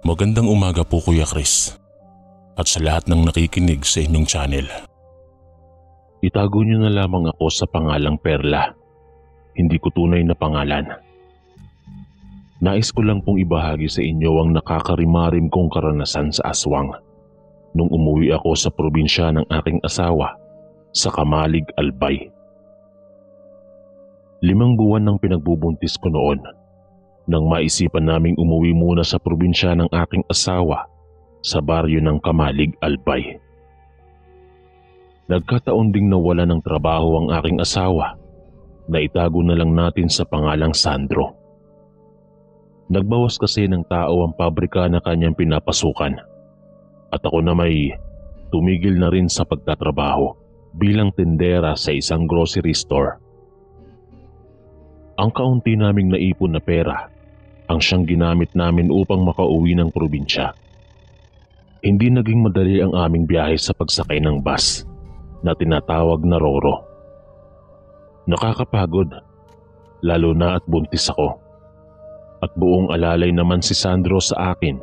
Magandang umaga po Kuya Chris at sa lahat ng nakikinig sa inyong channel. Itago niyo na lamang ako sa pangalang Perla, hindi ko tunay na pangalan. Nais ko lang pong ibahagi sa inyo ang nakakarimarim kong karanasan sa aswang nung umuwi ako sa probinsya ng aking asawa sa Kamalig, Albay. 5 buwan nang pinagbubuntis ko noon nang maisipan naming umuwi muna sa probinsya ng aking asawa sa baryo ng Kamalig, Albay. Nagkataon ding nawala ng trabaho ang aking asawa na itago na lang natin sa pangalang Sandro. Nagbawas kasi ng tao ang pabrika na kanyang pinapasukan at ako na may tumigil na rin sa pagtatrabaho bilang tendera sa isang grocery store. Ang kaunti naming naipon na pera ang siyang ginamit namin upang makauwi ng probinsya. Hindi naging madali ang aming biyahe sa pagsakay ng bus na tinatawag na Roro. Nakakapagod, lalo na at buntis ako. At buong alalay naman si Sandro sa akin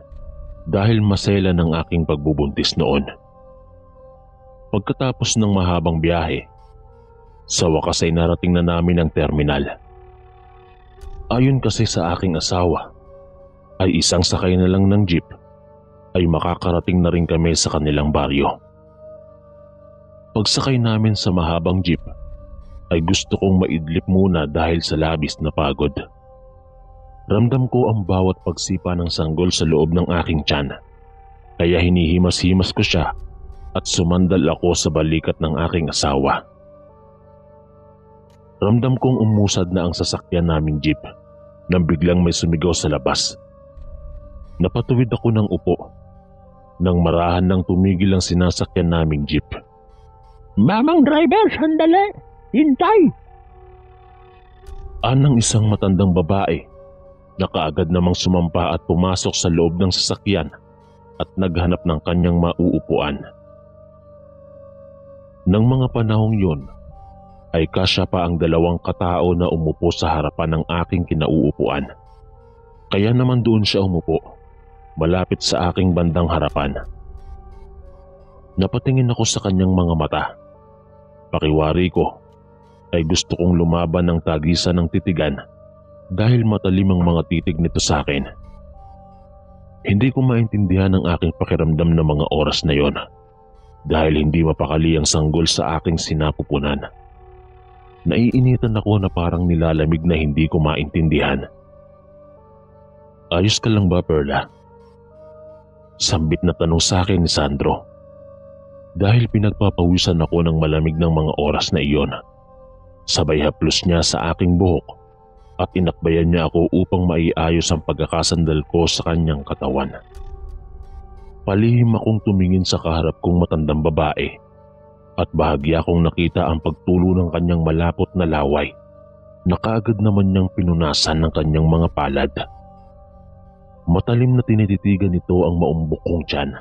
dahil masela ng aking pagbubuntis noon. Pagkatapos ng mahabang biyahe, sa wakas ay narating na namin ang terminal. Ayon kasi sa aking asawa, ay isang sakay na lang ng jeep ay makakarating na rin kami sa kanilang baryo. Pagsakay namin sa mahabang jeep, ay gusto kong maidlip muna dahil sa labis na pagod. Ramdam ko ang bawat pagsipa ng sanggol sa loob ng aking tiyan, kaya hinihimas-himas ko siya at sumandal ako sa balikat ng aking asawa. Ramdam kong umusad na ang sasakyan naming jeep nang biglang may sumigaw sa labas. Napatuwid ako ng upo nang marahan nang tumigil ang sinasakyan naming jeep. "Mamang driver, sandali! Hintay!" Anang isang matandang babae na kaagad namang sumampa at pumasok sa loob ng sasakyan at naghanap ng kanyang mauupuan. Nang mga panahong yun, ay kasya pa ang 2 katao na umupo sa harapan ng aking kinauupuan. Kaya naman doon siya umupo, malapit sa aking bandang harapan. Napatingin ako sa kanyang mga mata. Pakiwari ko ay gusto kong lumaban ng tagisan ng titigan dahil matalim ang mga titig nito sa akin. Hindi ko maintindihan ang aking pakiramdam ng mga oras na yon dahil hindi mapakali ang sanggol sa aking sinapupunan. Naiinitan ako na parang nilalamig na hindi ko maintindihan. "Ayos ka lang ba, Perla?" Sambit na tanong sa akin ni Sandro. Dahil pinagpapawisan ako ng malamig ng mga oras na iyon. Sabay haplos niya sa aking buhok at inakbayan niya ako upang maiayos ang pagkakasandal ko sa kanyang katawan. Palihim akong tumingin sa kaharap kong matandang babae at bahagya kong nakita ang pagtulo ng kanyang malapot na laway na kaagad naman niyang pinunasan ng kanyang mga palad. Matalim na tinititigan nito ang maumbok kong tiyan,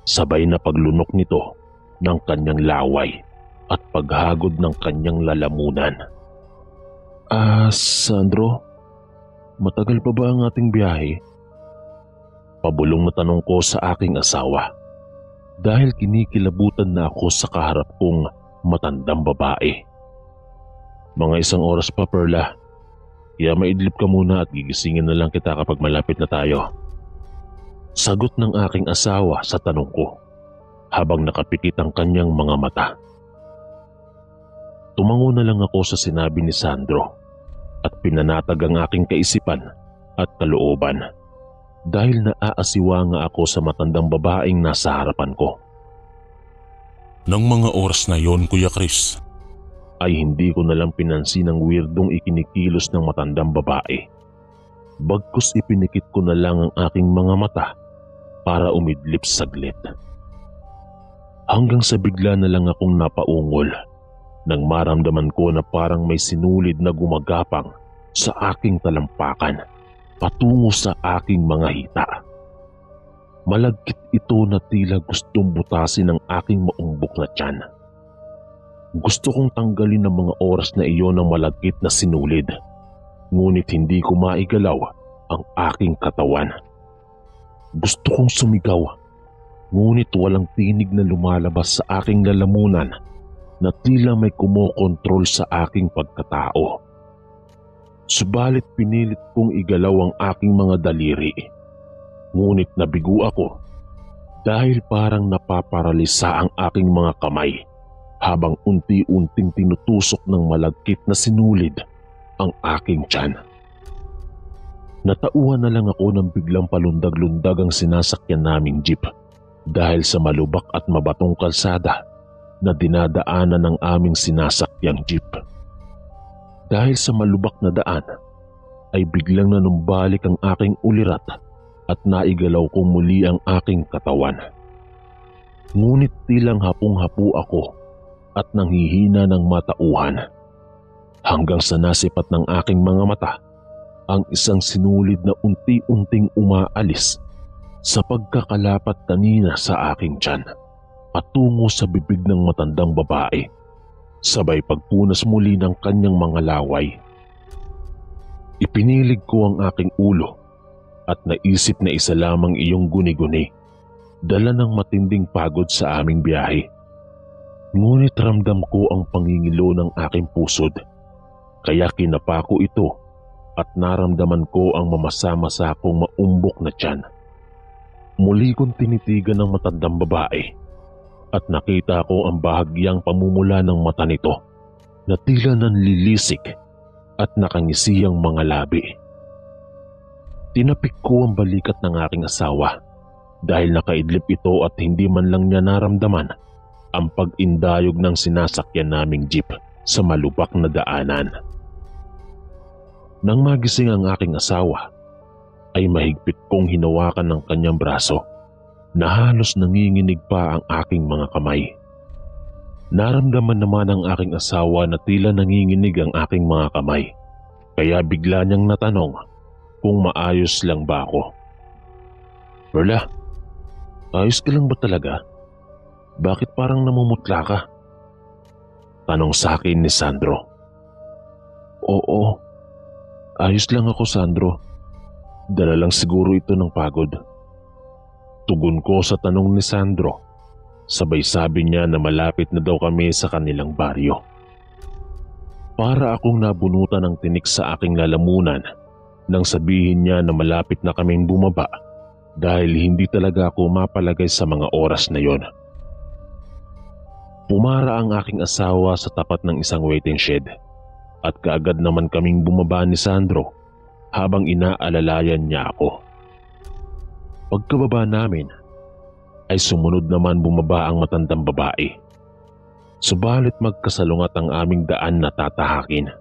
sabay na paglunok nito ng kanyang laway at paghagod ng kanyang lalamunan. Sandro, matagal pa ba ang ating biyahe?" Pabulong na tanong ko sa aking asawa dahil kinikilabutan na ako sa kaharap kong matandang babae. "Mga 1 oras pa, Perla. Kaya maidlip ka muna at gigisingin na lang kita kapag malapit na tayo." Sagot ng aking asawa sa tanong ko habang nakapikit ang kanyang mga mata. Tumango na lang ako sa sinabi ni Sandro at pinanatag ang aking kaisipan at kalooban dahil naaasiwa nga ako sa matandang babaeng nasa harapan ko. Nang mga oras na yon, Kuya Chris, ay hindi ko na lang pinansin ang weirdong ikinikilos ng matandang babae. Bagkus ipinikit ko na lang ang aking mga mata para umidlip saglit. Hanggang sa bigla na lang akong napaungol nang maramdaman ko na parang may sinulid na gumagapang sa aking talampakan patungo sa aking mga hita. Malagkit ito na tila gustong butasin ang aking maumbok na tiyan. Gusto kong tanggalin ang mga oras na iyon ng malagkit na sinulid, ngunit hindi ko maigalaw ang aking katawan. Gusto kong sumigaw, ngunit walang tinig na lumalabas sa aking lalamunan na tila may kumokontrol sa aking pagkatao. Subalit pinilit kong igalaw ang aking mga daliri. Ngunit nabigo ako dahil parang napaparalisa ang aking mga kamay habang unti-unting tinutusok ng malagkit na sinulid ang aking tiyan. Natauhan na lang ako nang biglang palundag-lundag ang sinasakyan naming jeep dahil sa malubak at mabatong kalsada na dinadaanan ng aming sinasakyang jeep. Dahil sa malubak na daan ay biglang nanumbalik ang aking ulirat at naigalaw ko muli ang aking katawan. Ngunit tilang hapong-hapo ako at nanghihina ng matauhan hanggang sa nasipat ng aking mga mata ang isang sinulid na unti-unting umaalis sa pagkakalapat kanina sa aking tiyan patungo sa bibig ng matandang babae, sabay pagpunas muli ng kanyang mga laway. Ipinilig ko ang aking ulo at naisip na isa lamang iyong guni-guni, dala ng matinding pagod sa aming biyahe. Ngunit ramdam ko ang pangingilo ng aking pusod, kaya kinapa ko ito at naramdaman ko ang mamasa-masa kong maumbok na tiyan. Muli kong tinitigan ng matandang babae at nakita ko ang bahagyang pamumula ng mata nito na tila nanlilisik at nakangisiyang mga labi. Tinapik ko ang balikat ng aking asawa dahil nakaidlip ito at hindi man lang niya naramdaman ang pag-indayog ng sinasakyan naming jeep sa malubak na daanan. Nang magising ang aking asawa, ay mahigpit kong hinawakan ng kanyang braso na halos nanginginig pa ang aking mga kamay. Naramdaman naman ng aking asawa na tila nanginginig ang aking mga kamay, kaya bigla niyang natanong kung maayos lang ba ako. "Perla, ayos ka lang ba talaga? Bakit parang namumutla ka?" tanong sa akin ni Sandro. "Oo, ayos lang ako, Sandro. Dala lang siguro ito ng pagod." Tugon ko sa tanong ni Sandro, sabay sabi niya na malapit na daw kami sa kanilang baryo. Para akong nabunutan ng tinik sa aking lalamunan nang sabihin niya na malapit na kaming bumaba dahil hindi talaga ako mapalagay sa mga oras na yon. Pumara ang aking asawa sa tapat ng isang waiting shed at kaagad naman kaming bumaba ni Sandro habang inaalalayan niya ako. Pagkababa namin ay sumunod naman bumaba ang matandang babae. Subalit magkasalungat ang aming daan na tatahakin.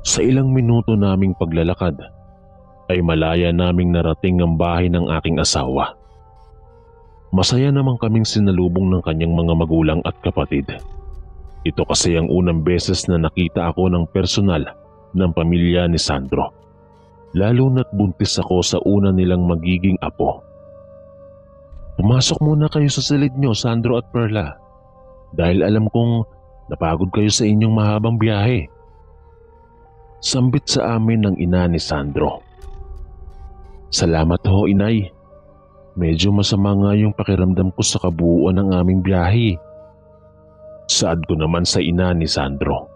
Sa ilang minuto naming paglalakad ay malaya naming narating ang bahay ng aking asawa. Masaya naman kaming sinalubong ng kanyang mga magulang at kapatid. Ito kasi ang unang beses na nakita ako ng personal ng pamilya ni Sandro. Lalo na't buntis ako sa una nilang magiging apo. "Pumasok muna kayo sa silid nyo, Sandro at Perla, dahil alam kong napagod kayo sa inyong mahabang biyahe." Sambit sa amin ng ina ni Sandro. "Salamat ho, inay. Medyo masama nga yung pakiramdam ko sa kabuuan ng aming biyahe." Saad ko naman sa ina ni Sandro.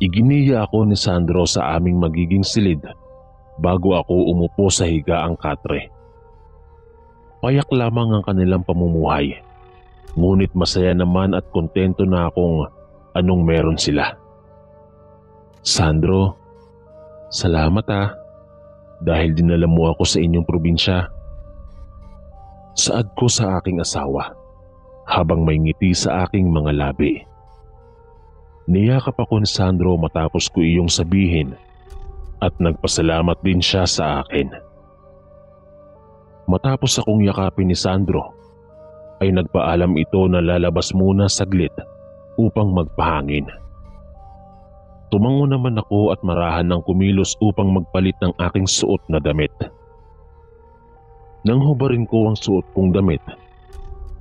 Iginiya ako ni Sandro sa aming magiging silid bago ako umupo sa higaang katre. Payak lamang ang kanilang pamumuhay, ngunit masaya naman at kontento na akong anong meron sila. "Sandro, salamat dahil dinala mo ako sa inyong probinsya." Saad ko sa aking asawa habang may ngiti sa aking mga labi. Niyakap ako ni Sandro matapos ko iyong sabihin at nagpasalamat din siya sa akin. Matapos akong yakapin ni Sandro ay nagpaalam ito na lalabas muna saglit upang magpahangin. Tumango naman ako at marahan ng kumilos upang magpalit ng aking suot na damit. Nang hubarin ko ang suot kong damit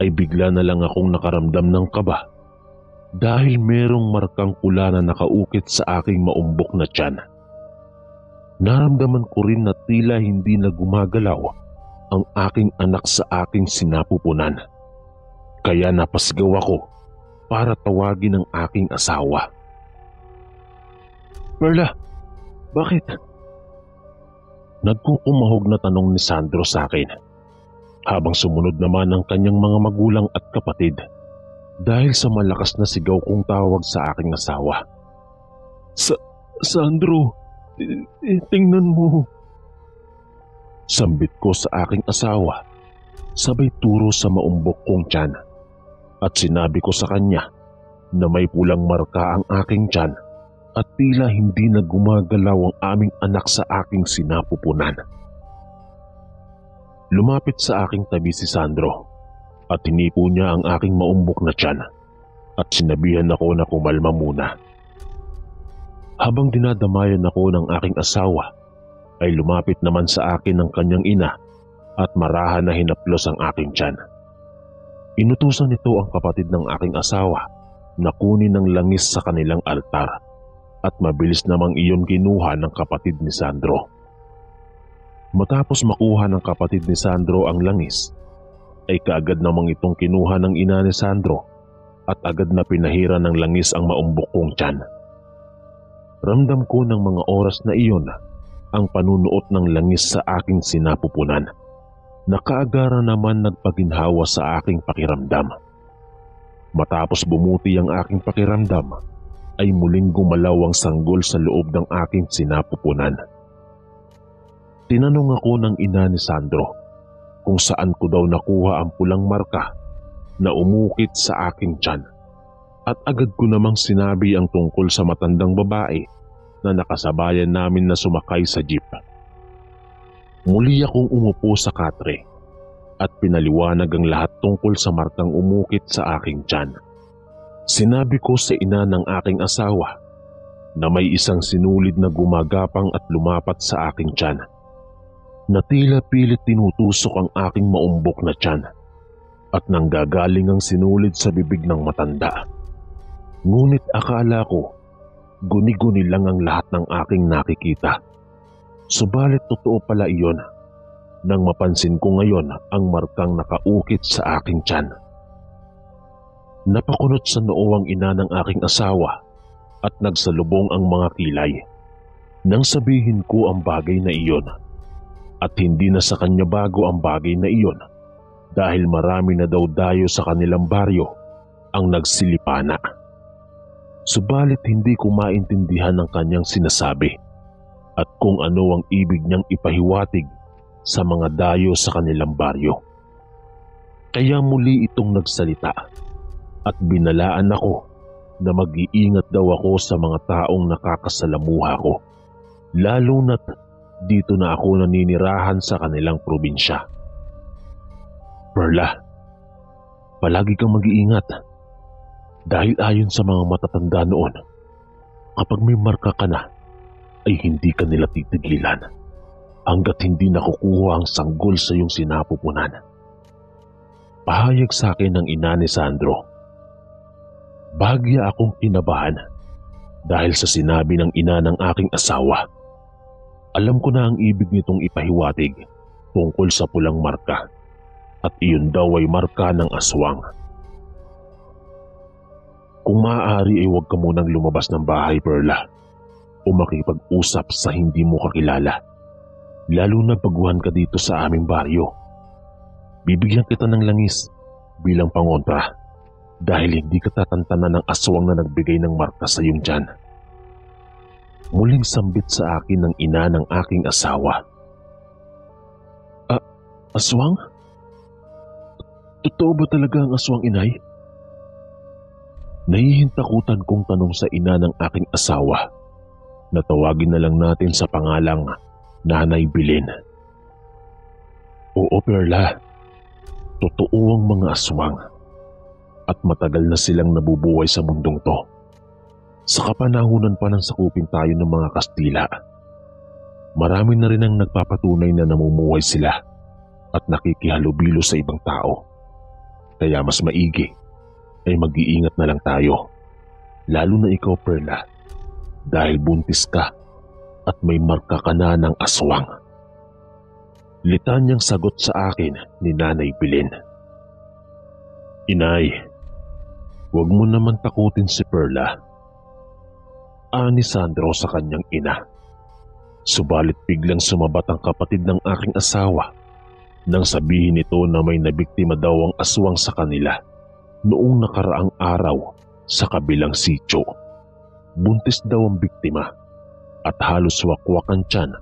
ay bigla na lang akong nakaramdam ng kaba dahil merong markang pula na nakaukit sa aking maumbok na tiyan. Naramdaman ko rin na tila hindi na gumagalaw ang aking anak sa aking sinapupunan. Kaya napasigaw ako para tawagin ang aking asawa. Perla, bakit? Nagkukumahog na tanong ni Sandro sa akin, habang sumunod naman ang kanyang mga magulang at kapatid dahil sa malakas na sigaw kong tawag sa aking asawa. Sandro, tingnan mo. Sambit ko sa aking asawa, sabay turo sa maumbok kong tiyan, at sinabi ko sa kanya na may pulang marka ang aking tiyan at tila hindi na gumagalaw ang aming anak sa aking sinapupunan. Lumapit sa aking tabi si Sandro at hinipo niya ang aking maumbok na tiyan at sinabihan ako na kumalma muna. Habang dinadamayan ako ng aking asawa, ay lumapit naman sa akin ang kanyang ina at marahan na hinaplos ang aking tiyan. Inutusan nito ang kapatid ng aking asawa na kunin ng langis sa kanilang altar at mabilis namang iyon kinuha ng kapatid ni Sandro. Matapos makuha ng kapatid ni Sandro ang langis, ay kaagad namang itong kinuha ng ina ni Sandro at agad na pinahira ng langis ang maumbok kong tiyan. Ramdam ko ng mga oras na iyon ang panunuot ng langis sa aking sinapupunan. Nakaagara naman nagpaginhawa sa aking pakiramdam. Matapos bumuti ang aking pakiramdam, ay muling gumalaw ang sanggol sa loob ng aking sinapupunan. Tinanong ako ng ina ni Sandro kung saan ko daw nakuha ang pulang marka na umukit sa aking tiyan, at agad ko namang sinabi ang tungkol sa matandang babae na nakasabayan namin na sumakay sa jeep. Muli akong umupo sa katre at pinaliwanag ang lahat tungkol sa markang umukit sa aking tiyan. Sinabi ko sa ina ng aking asawa na may isang sinulid na gumagapang at lumapat sa aking tiyan, na tila pilit tinutusok ang aking maumbok na tiyan at nanggagaling ang sinulid sa bibig ng matanda. Ngunit akala ko guni-guni lang ang lahat ng aking nakikita. Subalit totoo pala iyon nang mapansin ko ngayon ang markang nakaukit sa aking tiyan. Napakunot sa noo ang ina ng aking asawa at nagsalubong ang mga kilay nang sabihin ko ang bagay na iyon, at hindi na sa kanya bago ang bagay na iyon dahil marami na daw dayo sa kanilang baryo ang nagsilipana. Subalit hindi ko maintindihan ang kanyang sinasabi at kung ano ang ibig niyang ipahiwatig sa mga dayo sa kanilang baryo. Kaya muli itong nagsalita at binalaan ako na mag-iingat daw ako sa mga taong nakakasalamuha ko, lalo na't dito na ako naninirahan sa kanilang probinsya. Perla, palagi kang mag-iingat dahil ayon sa mga matatanda noon, kapag may marka ka na ay hindi ka nila titigilan hanggat hindi nakukuha ang sanggol sa iyong sinapupunan. Pahayag sa akin ng ina ni Sandro. Bahagya akong kinabahan dahil sa sinabi ng ina ng aking asawa. Alam ko na ang ibig nitong ipahiwatig tungkol sa pulang marka, at iyon daw ay marka ng aswang. Kung maaari ay huwag ka munang lumabas ng bahay, Perla, o makipag-usap sa hindi mo kakilala, lalo na baguhan ka dito sa aming baryo. Bibigyan kita ng langis bilang pangontra dahil hindi ka tatantanan ng aswang na nagbigay ng marka sa iyong tiyan. Muling sambit sa akin ng ina ng aking asawa. Aswang? Totoo ba talaga ang aswang, inay? Nahihintakutan kong tanong sa ina ng aking asawa na tawagin na lang natin sa pangalang Nanay Bilin. Oo, Perla. Totoo ang mga aswang at matagal na silang nabubuhay sa mundong to. Sa kapanahunan pa ng sakupin tayo ng mga Kastila, marami na rin ang nagpapatunay na namumuhay sila at nakikihalubilo sa ibang tao. Kaya mas maigi ay mag-iingat na lang tayo, lalo na ikaw, Perla, dahil buntis ka at may marka ka na ng aswang. Litanyang sagot sa akin ni Nanay Belen. Inay, huwag mo naman takutin si Perla. Ani Sandro sa kanyang ina. Subalit biglang sumabat ang kapatid ng aking asawa nang sabihin nito na may nabiktima daw ang aswang sa kanila noong nakaraang araw sa kabilang sityo. Buntis daw ang biktima at halos wakwak ang tiyan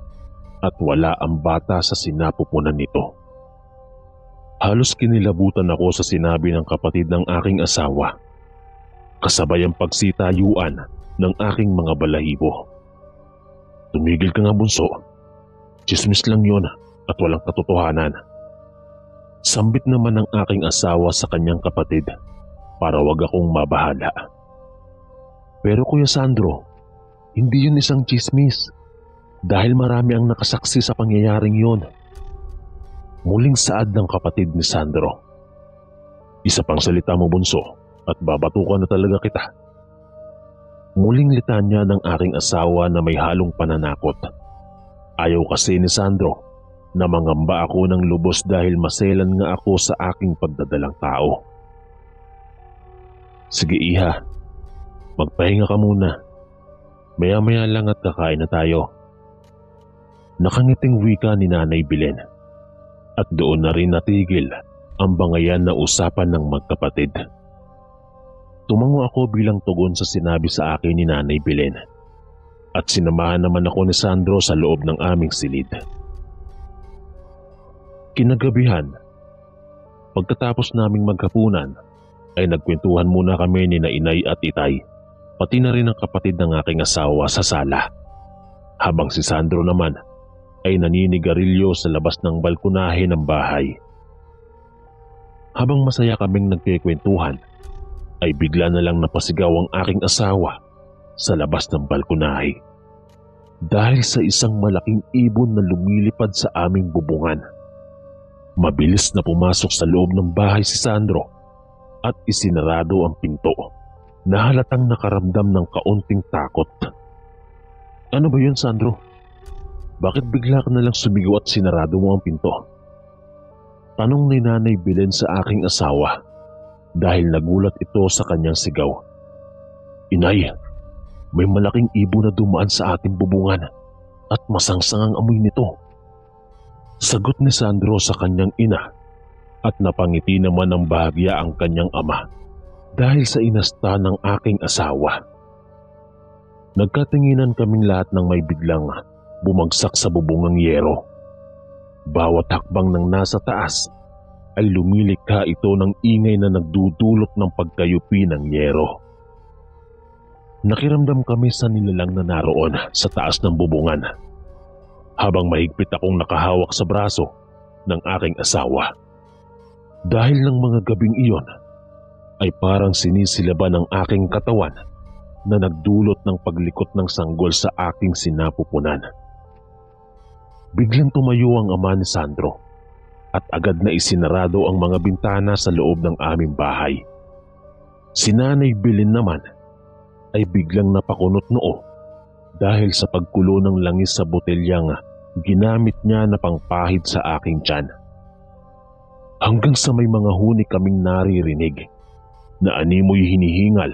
at wala ang bata sa sinapupunan nito. Halos kinilabutan ako sa sinabi ng kapatid ng aking asawa, kasabay ang pagsitayuan ng aking mga balahibo. Tumigil ka nga bunso, tsismis lang yun at walang katotohanan. Sambit naman ng aking asawa sa kanyang kapatid para wag akong mabahala. Pero Kuya Sandro, hindi yun isang tsismis dahil marami ang nakasaksi sa pangyayaring yun. Muling saad ng kapatid ni Sandro. Isa pang salita mo bunso at babatukan na talaga kita. Muling litanya ng aking asawa na may halong pananakot. Ayaw kasi ni Sandro na mangamba ako ng lubos dahil maselan nga ako sa aking pagdadalang tao. Sige iha, magpahinga ka muna. Maya-maya lang at kakain na tayo. Nakangiting wika ni Nanay Belen. At doon na rin natigil ang bangayan na usapan ng magkapatid. Tumango ako bilang tugon sa sinabi sa akin ni Nanay Belen at sinamahan naman ako ni Sandro sa loob ng aming silid. Kinagabihan, pagkatapos naming maghapunan ay nagkwentuhan muna kami ni na Inay at Itay, pati na rin ang kapatid ng aking asawa sa sala. Habang si Sandro naman ay naninigarilyo sa labas ng balkonahe ng bahay. Habang masaya kaming nagkikwentuhan, ay bigla na lang napasigaw ang aking asawa sa labas ng balkonahe dahil sa isang malaking ibon na lumilipad sa aming bubungan. Mabilis na pumasok sa loob ng bahay si Sandro at isinarado ang pinto na halatang nakaramdam ng kaunting takot. Ano ba yun, Sandro? Bakit bigla ka na lang sumigaw at sinarado mo ang pinto? Tanong ni Nanay Belen sa aking asawa dahil nagulat ito sa kanyang sigaw. Inay, may malaking ibon na dumaan sa ating bubungan at masangsangang amoy nito. Sagot ni Sandro sa kanyang ina at napangiti naman ng bahagya ang kanyang ama dahil sa inasta ng aking asawa. Nagkatinginan kaming lahat ng may biglang bumagsak sa bubungang yero. Bawat hakbang ng nasa taas ay lumilikha ito ng ingay na nagdudulot ng pagkayupi ng yero. Nakiramdam kami sa nilalang na naroon sa taas ng bubungan habang mahigpit akong nakahawak sa braso ng aking asawa. Dahil ng mga gabing iyon ay parang sinisilaban ng aking katawan na nagdulot ng paglikot ng sanggol sa aking sinapupunan. Biglang tumayo ang ama ni Sandro at agad na isinarado ang mga bintana sa loob ng aming bahay. Si Nanay Belen naman ay biglang napakunot noo dahil sa pagkulo ng langis sa botelyang ginamit niya na pangpahid sa aking tiyan. Hanggang sa may mga huni kaming naririnig na animoy hinihingal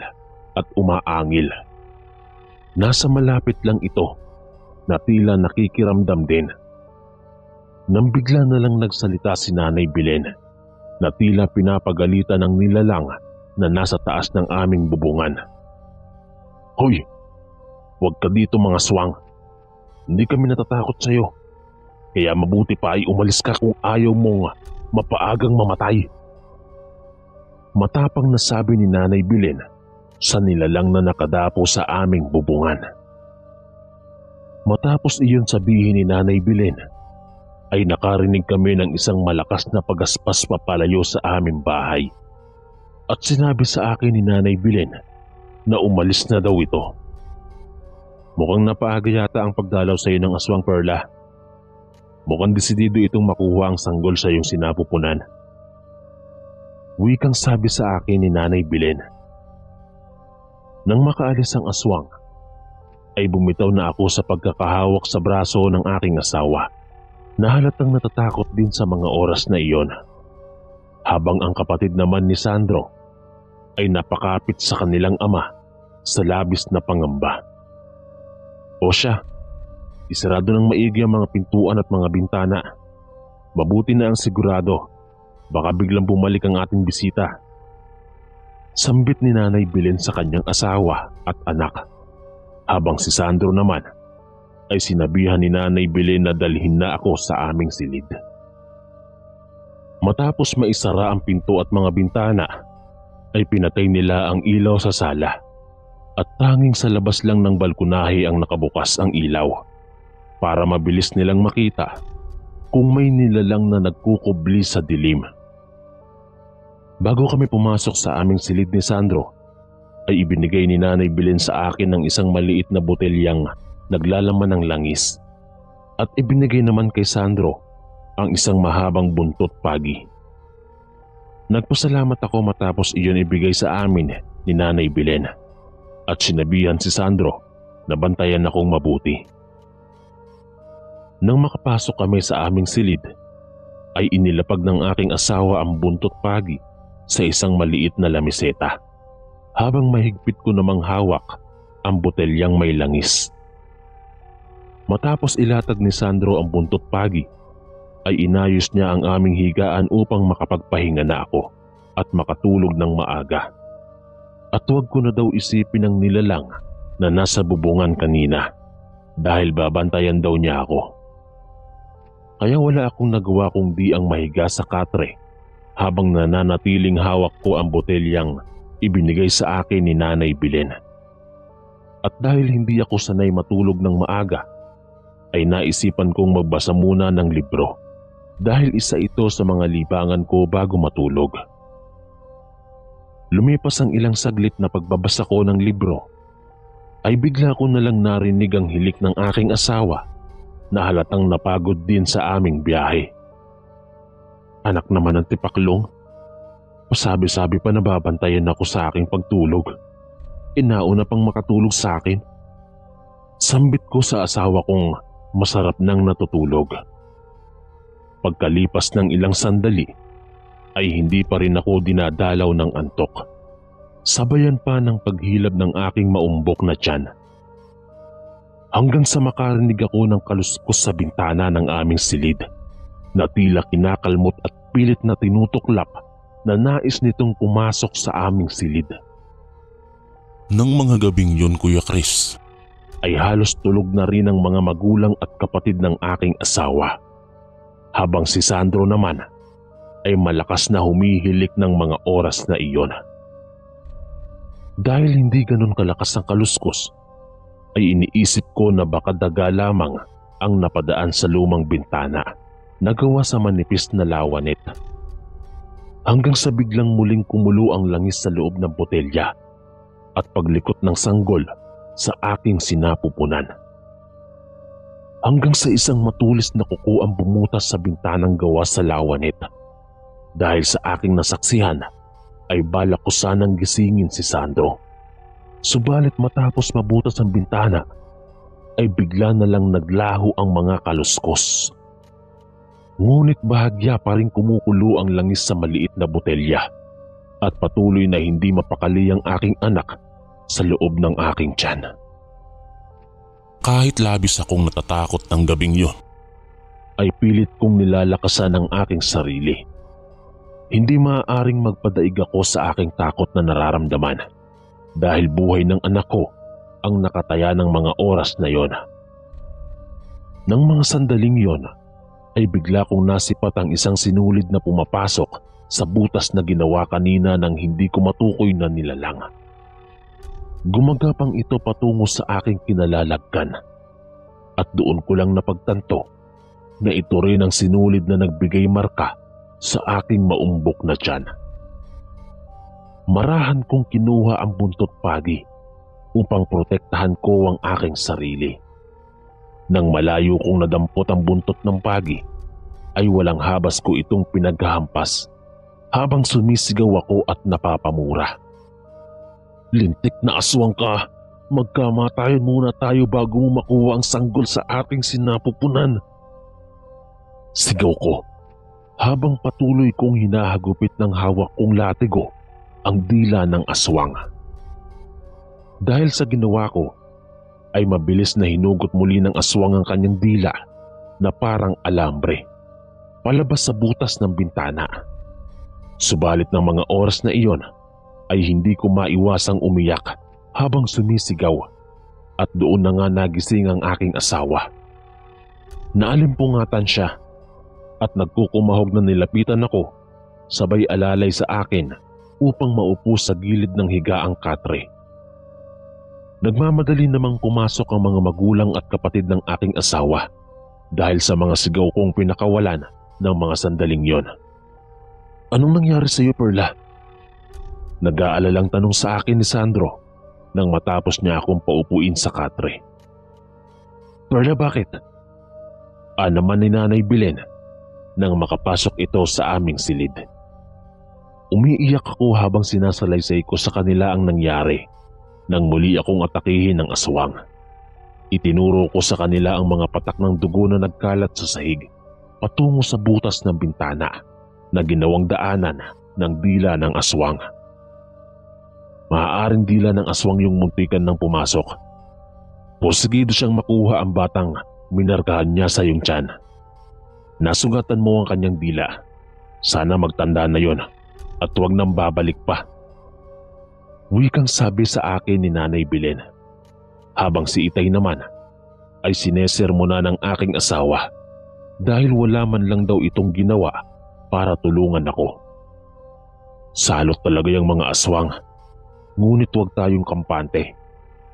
at umaangil. Nasa malapit lang ito na tila nakikiramdam din. Nang bigla na lang nagsalita si Nanay Belen na tila pinapagalitan ng nilalang na nasa taas ng aming bubungan. Hoy! Huwag ka dito mga swang. Hindi kami natatakot sa iyo. Kaya mabuti pa ay umalis ka kung ayaw mong mapaagang mamatay. Matapang na sabi ni Nanay Belen sa nilalang na nakadapo sa aming bubungan. Matapos iyon sabihin ni Nanay Belen, ay nakarinig kami ng isang malakas na pagaspas papalayo sa aming bahay. At sinabi sa akin ni Nanay Belen na umalis na daw ito. Mukhang napaaga yata ang pagdalaw sa iyo ng aswang, Perla. Mukhang desidido itong makuha ang sanggol sa iyong sinapupunan. Wikang sabi sa akin ni Nanay Belen. Nang makaalis ang aswang, ay bumitaw na ako sa pagkakahawak sa braso ng aking asawa na halatang natatakot din sa mga oras na iyon. Habang ang kapatid naman ni Sandro ay napakapit sa kanilang ama sa labis na pangamba. O siya, isarado ng maigi ang mga pintuan at mga bintana. Mabuti na ang sigurado, baka biglang bumalik ang ating bisita. Sambit ni Nanay Belen sa kanyang asawa at anak, habang si Sandro naman ay sinabihan ni Nanay Belen na dalhin na ako sa aming silid. Matapos maisara ang pinto at mga bintana, ay pinatay nila ang ilaw sa sala at tanging sa labas lang ng balkonahe ang nakabukas ang ilaw para mabilis nilang makita kung may nilalang na nagkukubli sa dilim. Bago kami pumasok sa aming silid ni Sandro, ay ibinigay ni Nanay Belen sa akin ng isang maliit na botelyang naglalaman ng langis at ibinigay naman kay Sandro ang isang mahabang buntot pagi. Nagpasalamat ako matapos iyon ibigay sa amin ni Nanay Belen at sinabihan si Sandro na bantayan akong mabuti. Nang makapasok kami sa aming silid, ay inilapag ng aking asawa ang buntot pagi sa isang maliit na lamiseta, habang mahigpit ko namang hawak ang botelyang may langis. Matapos ilatag ni Sandro ang buntot pagi, ay inayos niya ang aming higaan upang makapagpahinga na ako at makatulog ng maaga. At huwag ko na daw isipin ang nilalang na nasa bubungan kanina dahil babantayan daw niya ako. Kaya wala akong nagawa kundi ang mahiga sa katre habang nananatiling hawak ko ang botelyang ibinigay sa akin ni Nanay Belen. At dahil hindi ako sanay matulog ng maaga, ay naisipan kong magbasa muna ng libro dahil isa ito sa mga libangan ko bago matulog. Lumipas ang ilang saglit na pagbabasa ko ng libro, ay bigla ko nalang narinig ang hilik ng aking asawa na halatang napagod din sa aming biyahe. Anak naman ng tipaklong, pasabi-sabi pa na babantayan ako sa aking pagtulog. Inauna pang makatulog sa akin. Sambit ko sa asawa kong masarap nang natutulog. Pagkalipas ng ilang sandali, ay hindi pa rin ako dinadalaw ng antok. Sabayan pa ng paghilab ng aking maumbok na tiyan. Hanggang sa makarinig ako ng kaluskos sa bintana ng aming silid na tila kinakalmot at pilit na tinutuklap na nais nitong pumasok sa aming silid. Nang mga gabing yun, Kuya Chris, ay halos tulog na rin ang mga magulang at kapatid ng aking asawa, habang si Sandro naman ay malakas na humihilik ng mga oras na iyon. Dahil hindi ganun kalakas ang kaluskos, ay iniisip ko na baka daga lamang ang napadaan sa lumang bintana na gawa sa manipis na lawanet. Hanggang sa biglang muling kumulo ang langis sa loob ng botelya at paglikot ng sanggol sa aking sinapupunan. Hanggang sa isang matulis na kuko ang bumutas sa bintanang gawa sa lawanet. Dahil sa aking nasaksihan, ay balak ko sanang gisingin si Sandro. Subalit matapos mabutas ang bintana, ay bigla na lang naglaho ang mga kaluskos. Ngunit bahagya pa rin kumukulo ang langis sa maliit na botelya at patuloy na hindi mapakali ang aking anak sa loob ng aking tiyan. kahit labis akong natatakot ng gabing yun, ay pilit kong nilalakasan ang aking sarili. Hindi maaaring magpadaig ako sa aking takot na nararamdaman dahil buhay ng anak ko ang nakataya ng mga oras na yon. Nang mga sandaling yon, ay bigla kong nasipat ang isang sinulid na pumapasok sa butas na ginawa kanina ng hindi ko matukoy na nilalang. Gumagapang ito patungo sa aking kinalalagkan at doon ko lang napagtanto na ito rin ang sinulid na nagbigay marka sa aking maumbok na tiyan. Marahan kong kinuha ang buntot pagi upang protektahan ko ang aking sarili. Nang malayo kong nadampot ang buntot ng pagi, ay walang habas ko itong pinaghahampas habang sumisigaw ako at napapamura. "Lintik na aswang ka! Magkamatayan muna tayo bago mo makuha ang sanggol sa ating sinapupunan. Sigaw ko habang patuloy kong hinahagupit ng hawak kong latigo ang dila ng aswang. Dahil sa ginawa ko, ay mabilis na hinugot muli ng aswang ang kanyang dila na parang alambre, palabas sa butas ng bintana. Subalit ng mga oras na iyon ay hindi ko maiwasang umiyak habang sumisigaw at doon na nga nagising ang aking asawa. Naalimpungatan siya at nagkukumahog na nilapitan ako, sabay alalay sa akin upang maupo sa gilid ng higaang katre. Nagmamadali namang pumasok ang mga magulang at kapatid ng aking asawa dahil sa mga sigaw kong pinakawalan ng mga sandaling yon. Anong nangyari sa iyo, Perla? Nag-aalalang tanong sa akin ni Sandro nang matapos niya akong paupuin sa katre. Perla, bakit? Naman ni Nanay Belen nang makapasok ito sa aming silid. Umiiyak ako habang sinasalaysay ko sa kanila ang nangyari nang muli akong atakihin ng aswang. Itinuro ko sa kanila ang mga patak ng dugo na nagkalat sa sahig patungo sa butas ng bintana na ginawang daanan ng dila ng aswang. Maaaring dila ng aswang yung muntikan ng pumasok. Porsigido siyang makuha ang batang minarkahan niya sa iyong tiyan. Nasugatan mo ang kanyang dila. Sana magtanda na yon at huwag nang babalik pa. Wikang sabi sa akin ni Nanay Belen, habang si Itay naman ay sinesermona ng aking asawa dahil wala man lang daw itong ginawa para tulungan ako. Salot talaga yung mga aswang, ngunit huwag tayong kampante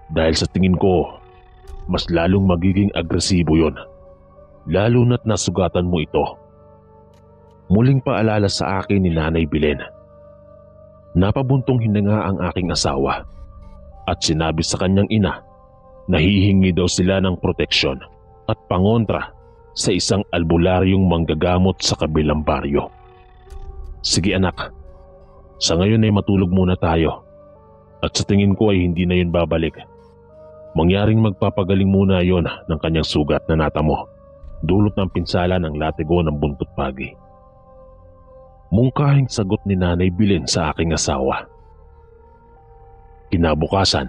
dahil sa tingin ko mas lalong magiging agresibo yon, lalo na't nasugatan mo ito. Muling paalala sa akin ni Nanay Belen. Napabuntong hininga ang aking asawa at sinabi sa kanyang ina na hihingi daw sila ng proteksyon at pangontra sa isang albularyong manggagamot sa kabilang baryo. Sige anak, sa ngayon ay matulog muna tayo at sa tingin ko ay hindi na yun babalik. Mangyaring magpapagaling muna yon ng kanyang sugat na natamo, dulot ng pinsala ng latigo ng buntot pagi. Mungkahing sagot ni Nanay Belen sa aking asawa. Kinabukasan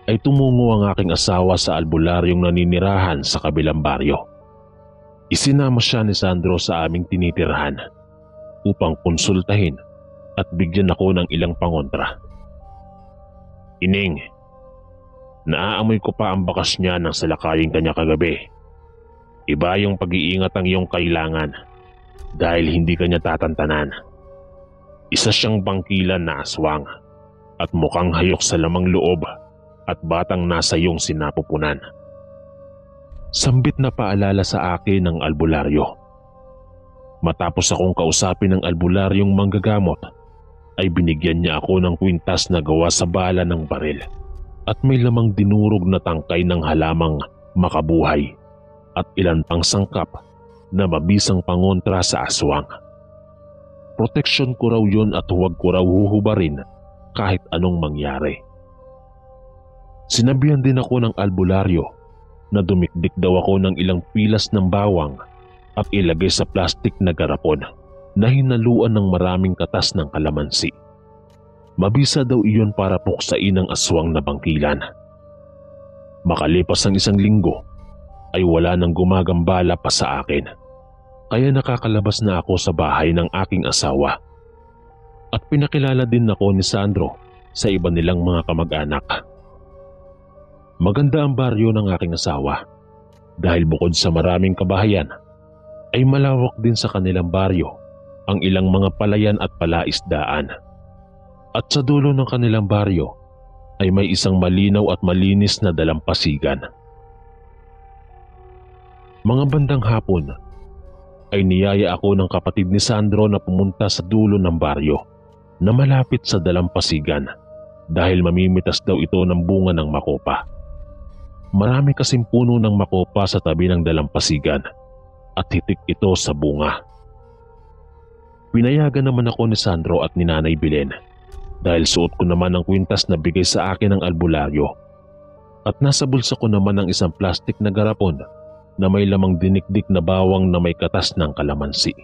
ay tumungo ang aking asawa sa albularyong naninirahan sa kabilang baryo. Isinama siya ni Sandro sa aming tinitirahan upang konsultahin at bigyan ako ng ilang pangontra. Ining, naaamoy ko pa ang bakas niya ng salakaying kanya kagabi. Iba yung pag-iingat ang iyong kailangan dahil hindi kanya tatantanan. Isa siyang bangkilan na aswang at mukhang hayok sa lamang loob at batang nasa iyong sinapupunan. Sambit na paalala sa akin ng albularyo. Matapos akong kausapin ng albularyong manggagamot, ay binigyan niya ako ng kwintas na gawa sa bala ng baril at may lamang dinurog na tangkay ng halamang makabuhay at ilan pang sangkap na mabisang pangontra sa aswang. Proteksyon ko raw yun at huwag ko raw huhubarin kahit anong mangyari. Sinabihan din ako ng albularyo na dumikdik daw ako ng ilang pilas ng bawang at ilagay sa plastik na garapon na hinaluan ng maraming katas ng kalamansi. Mabisa daw iyon para puksain ang aswang na bangkilan. Makalipas ang 1 linggo ay wala nang gumagambala pa sa akin. Kaya nakakalabas na ako sa bahay ng aking asawa. At pinakilala din ako ni Sandro sa iba nilang mga kamag-anak. Maganda ang baryo ng aking asawa dahil bukod sa maraming kabahayan ay malawak din sa kanilang baryo ang ilang mga palayan at palaisdaan. At sa dulo ng kanilang baryo ay may isang malinaw at malinis na dalampasigan. Mga bandang hapon ay niyaya ako ng kapatid ni Sandro na pumunta sa dulo ng baryo na malapit sa dalampasigan dahil mamimitas daw ito ng bunga ng makopa. Marami kasing puno ng makopa sa tabi ng dalampasigan at hitik ito sa bunga. Pinayagan naman ako ni Sandro at ni Nanay Belen dahil suot ko naman ang kwintas na bigay sa akin ng albularyo At nasa bulsa ko naman ang isang plastik na garapon na may lamang dinikdik na bawang na may katas ng kalamansi.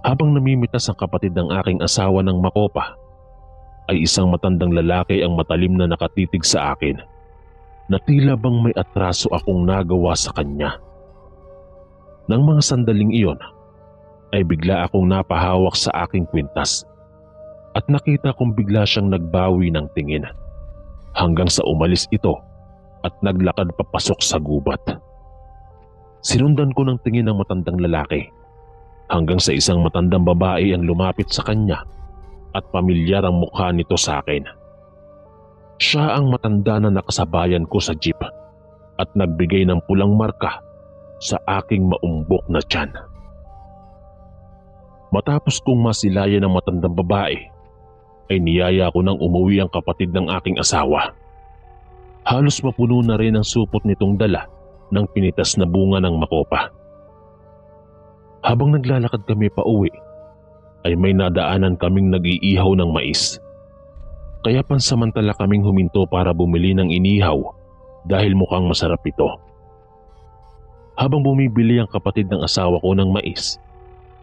Habang namimitas ang kapatid ng aking asawa ng makopa, ay isang matandang lalaki ang matalim na nakatitig sa akin na tila bang may atraso akong nagawa sa kanya. Nang mga sandaling iyon, ay bigla akong napahawak sa aking kwintas at nakita kong bigla siyang nagbawi ng tingin hanggang sa umalis ito at naglakad papasok sa gubat. Sinundan ko ng tingin ng matandang lalaki hanggang sa isang matandang babae ang lumapit sa kanya at pamilyar ang mukha nito sa akin. Siya ang matanda na nakasabayan ko sa jeep at nagbigay ng pulang marka sa aking maumbok na tiyan. Matapos kong masilayan ng matandang babae, ay niyaya ko nang umuwi ang kapatid ng aking asawa. Halos mapuno na rin ang supot nitong dala ng pinitas na bunga ng makopa. Habang naglalakad kami pa uwi, ay may nadaanan kaming nag-iihaw ng mais. Kaya pansamantala kaming huminto para bumili ng inihaw dahil mukhang masarap ito. Habang bumibili ang kapatid ng asawa ko ng mais,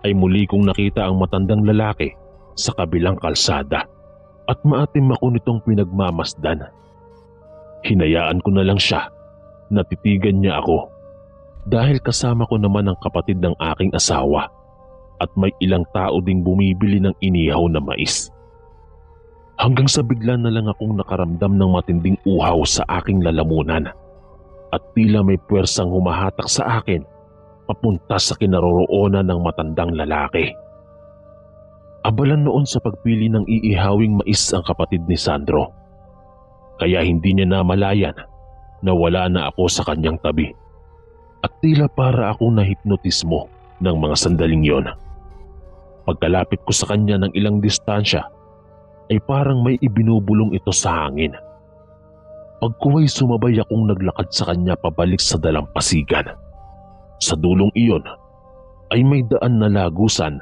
ay muli kong nakita ang matandang lalaki sa kabilang kalsada at maatim ako nitong pinagmamasdan. Hinayaan ko na lang siya, natitigan niya ako dahil kasama ko naman ang kapatid ng aking asawa at may ilang tao ding bumibili ng inihaw na mais. Hanggang sa bigla na lang akong nakaramdam ng matinding uhaw sa aking lalamunan at tila may puwersang humahatak sa akin papunta sa kinaroroonan ng matandang lalaki. Abalan noon sa pagpili ng iihawing mais ang kapatid ni Sandro, kaya hindi niya namalayan na wala na ako sa kanyang tabi at tila para akong nahipnotismo ng mga sandaling yon. Pagkalapit ko sa kanya ng ilang distansya ay parang may ibinubulong ito sa hangin. Pagkuway sumabay akong naglakad sa kanya pabalik sa dalampasigan. Sa dulong iyon ay may daan na lagusan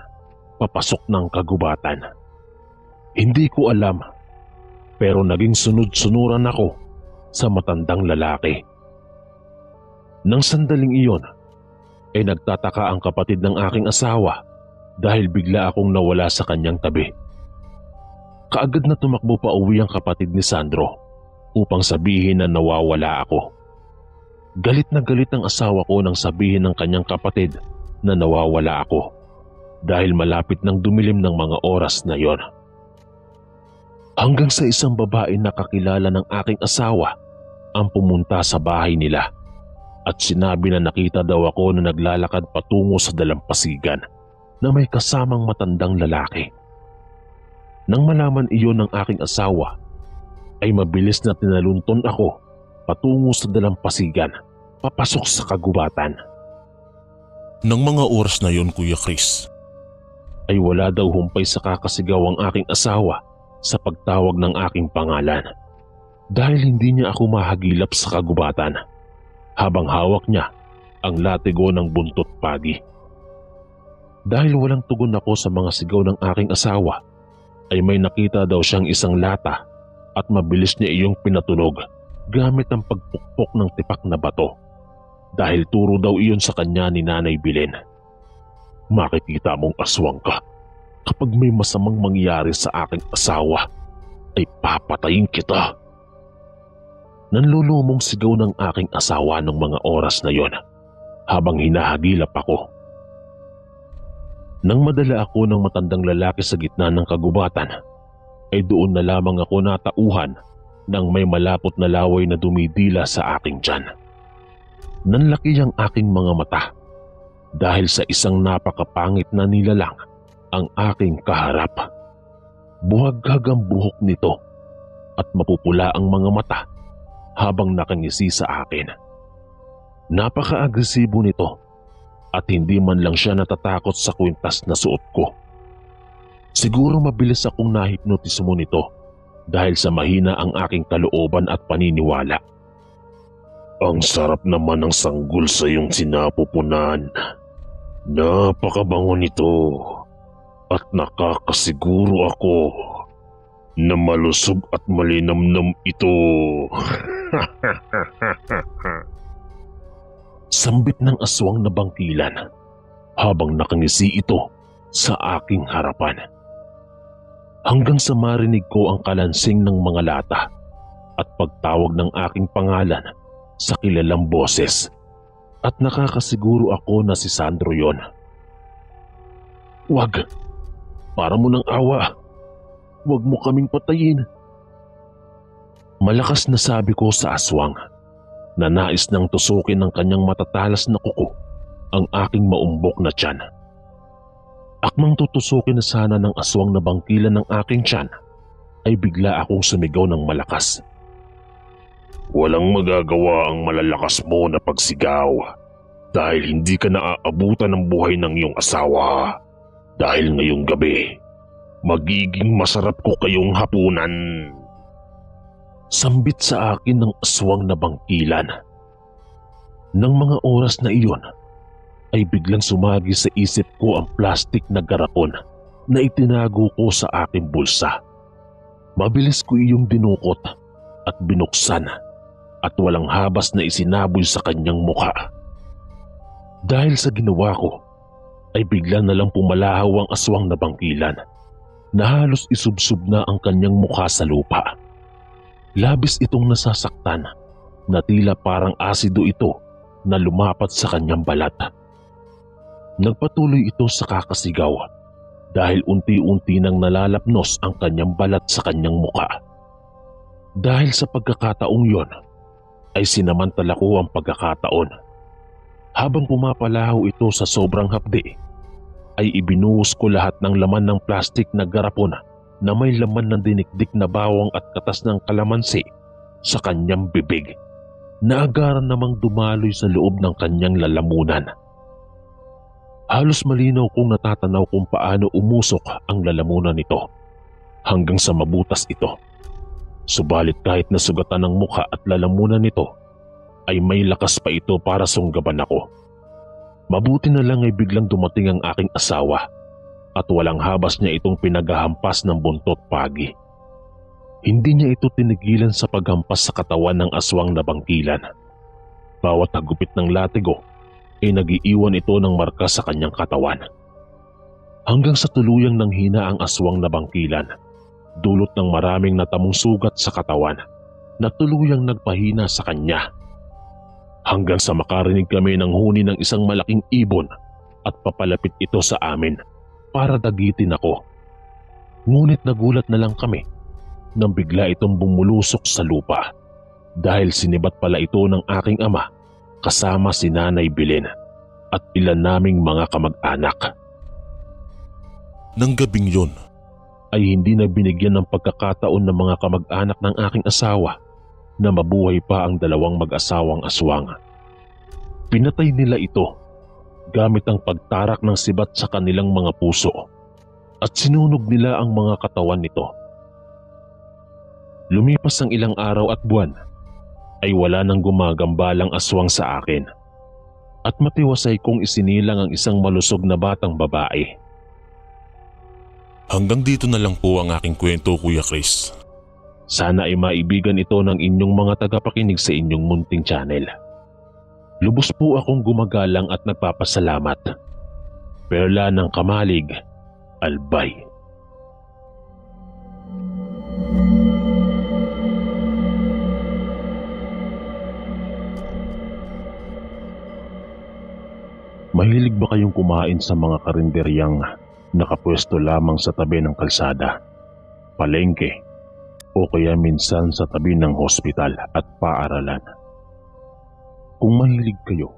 papasok ng kagubatan. Hindi ko alam pero naging sunod-sunuran ako sa matandang lalaki. Nang sandaling iyon ay nagtataka ang kapatid ng aking asawa dahil bigla akong nawala sa kanyang tabi. Kaagad na tumakbo pa uwi ang kapatid ni Sandro upang sabihin na nawawala ako. Galit na galit ang asawa ko nang sabihin ng kanyang kapatid na nawawala ako dahil malapit nang dumilim ng mga oras na yon. Hanggang sa isang babae na kakilala ng aking asawa ang pumunta sa bahay nila at sinabi na nakita daw ako na naglalakad patungo sa dalampasigan na may kasamang matandang lalaki. Nang malaman iyon ng aking asawa, ay mabilis na tinalunton ako patungo sa dalampasigan, papasok sa kagubatan. Nang mga oras na yon, Kuya Chris, ay wala daw humpay sa kakasigaw ang aking asawa sa pagtawag ng aking pangalan dahil hindi niya ako mahagilap sa kagubatan habang hawak niya ang latigo ng buntot pagi. Dahil walang tugon ako sa mga sigaw ng aking asawa, ay may nakita daw siyang isang lata at mabilis niya iyong pinatunog gamit ang pagpukpok ng tipak na bato dahil turo daw iyon sa kanya ni Nanay Belen. Makikita mong aswang ka. Kapag may masamang mangyari sa aking asawa, ay papatayin kita. Nanlulumong sigaw ng aking asawa ng mga oras na yon habang hinahagilap ako. Nang madala ako ng matandang lalaki sa gitna ng kagubatan, ay doon na lamang ako natauhan ng may malapot na laway na dumidila sa aking tiyan. Nanlaki ang aking mga mata dahil sa isang napakapangit na nilalang ang aking kaharap. Buhaghag ang buhok nito at mapupula ang mga mata habang nakangisi sa akin. Napaka-agresibo nito at hindi man lang siya natatakot sa kwintas na suot ko. Siguro mabilis akong nahipnotismo nito dahil sa mahina ang aking kalooban at paniniwala. Ang sarap naman ng sanggol sa iyong sinapupunan. Napakabango nito at nakakasiguro ako na malusog at malinamnam ito. Sambit ng aswang na bangkilan habang nakangisi ito sa aking harapan. Hanggang sa marinig ko ang kalansing ng mga lata at pagtawag ng aking pangalan sa kilalang boses at nakakasiguro ako na si Sandro yon. "Wag! Para mo ng awa! Wag mo kaming patayin!" Malakas na sabi ko sa aswang na nais nang tusukin ng kanyang matatalas na kuko ang aking maumbok na tiyan. Akmang tutusukin na sana ng aswang na bangkilan ng aking tiyan ay bigla akong sumigaw ng malakas. "Walang magagawa ang malalakas mo na pagsigaw dahil hindi ka naaabutan ng buhay ng iyong asawa. Dahil ngayong gabi, magiging masarap ko kayong hapunan." Sambit sa akin ng aswang na bangkilan. Nang mga oras na iyon, ay biglang sumagi sa isip ko ang plastik na garapon na itinago ko sa aking bulsa. Mabilis ko iyong dinukot at binuksan at walang habas na isinaboy sa kanyang mukha. Dahil sa ginawa ko, ay bigla na lang pumalahaw ang aswang na bangkilan na halos isubsob na ang kanyang mukha sa lupa. Labis itong nasasaktan na tila parang asido ito na lumapat sa kanyang balat. Nagpatuloy ito sa kakasigaw dahil unti-unti nang nalalapnos ang kanyang balat sa kanyang mukha. Dahil sa pagkakataong yon, ay sinamantala ko ang pagkakataon. Habang pumapalahaw ito sa sobrang hapdi, ay ibinuhos ko lahat ng laman ng plastik na garapon na may laman ng dinikdik na bawang at katas ng kalamansi sa kanyang bibig, na agaran namang dumaloy sa loob ng kanyang lalamunan. Halos malinaw kong natatanaw kung paano umusok ang lalamunan nito hanggang sa mabutas ito. Subalit kahit nasugatan ng mukha at lalamunan nito, ay may lakas pa ito para sunggaban ako. Mabuti na lang ay biglang dumating ang aking asawa at walang habas niya itong pinaghahampas ng buntot pagi. Hindi niya ito tinigilan sa paghampas sa katawan ng aswang na bangkilan. Bawat hagupit ng latigo ay nagiiwan ito ng marka sa kanyang katawan. Hanggang sa tuluyang nanghina ang aswang na bangkilan, dulot ng maraming natamong sugat sa katawan na tuluyang nagpahina sa kanya. Hanggang sa makarinig kami ng huni ng isang malaking ibon at papalapit ito sa amin para dagitin ako. Ngunit nagulat na lang kami nang bigla itong bumulusok sa lupa dahil sinibat pala ito ng aking ama kasama si Nanay Belen at ilan naming mga kamag-anak. Nang gabing yon, ay hindi na binigyan ng pagkakataon ng mga kamag-anak ng aking asawa na mabuhay pa ang dalawang mag-asawang aswang. Pinatay nila ito gamit ang pagtarak ng sibat sa kanilang mga puso at sinunog nila ang mga katawan nito. Lumipas ang ilang araw at buwan ay wala nang gumagambalang aswang sa akin at matiwasay kong isinilang ang isang malusog na batang babae. Hanggang dito na lang po ang aking kwento, Kuya Chris. Sana ay maibigan ito ng inyong mga tagapakinig sa inyong munting channel. Lubos po akong gumagalang at nagpapasalamat. Perla ng Kamalig, Albay. Mahilig ba kayong kumain sa mga karinderyang nakapwesto lamang sa tabi ng kalsada, palengke, o kaya minsan sa tabi ng hospital at paaralan? Kung mahilig kayo,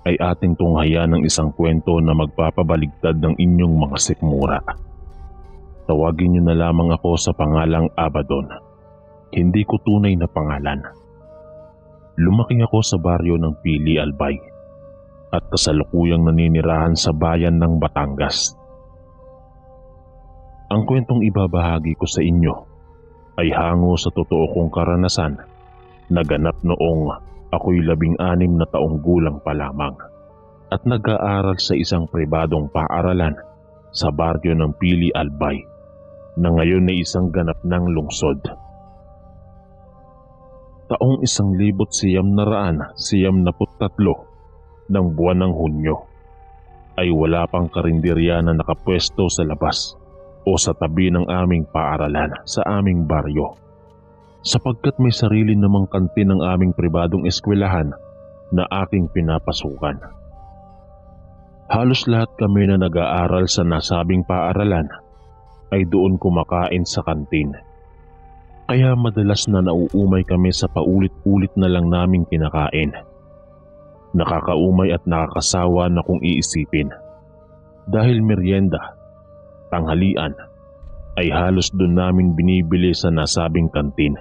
ay ating tunghayan ng isang kwento na magpapabaligtad ng inyong mga sikmura. Tawagin niyo na lamang ako sa pangalang Abaddon. Hindi ko tunay na pangalan. Lumaki ako sa baryo ng Pili, Albay at kasalukuyang naninirahan sa bayan ng Batangas. Ang kwentong ibabahagi ko sa inyo ay hango sa totoo kong karanasan na ganap noong ako'y 16 na taong gulang pa lamang at nag-aaral sa isang pribadong paaralan sa baryo ng Pili, Albay na ngayon ay isang ganap ng lungsod. Taong 1993 ng buwan ng Hunyo ay wala pang karinderya na nakapwesto sa labas o sa tabi ng aming paaralan sa aming baryo, sapagkat may sarili namang kantin ng aming pribadong eskwelahan na aking pinapasukan. Halos lahat kami na nag-aaral sa nasabing paaralan ay doon kumakain sa kantin. Kaya madalas na nauumay kami sa paulit-ulit na lang naming kinakain. Nakakaumay at nakakasawa na kung iisipin. Dahil merienda, tanghalian, ay halos doon namin binibili sa nasabing kantin.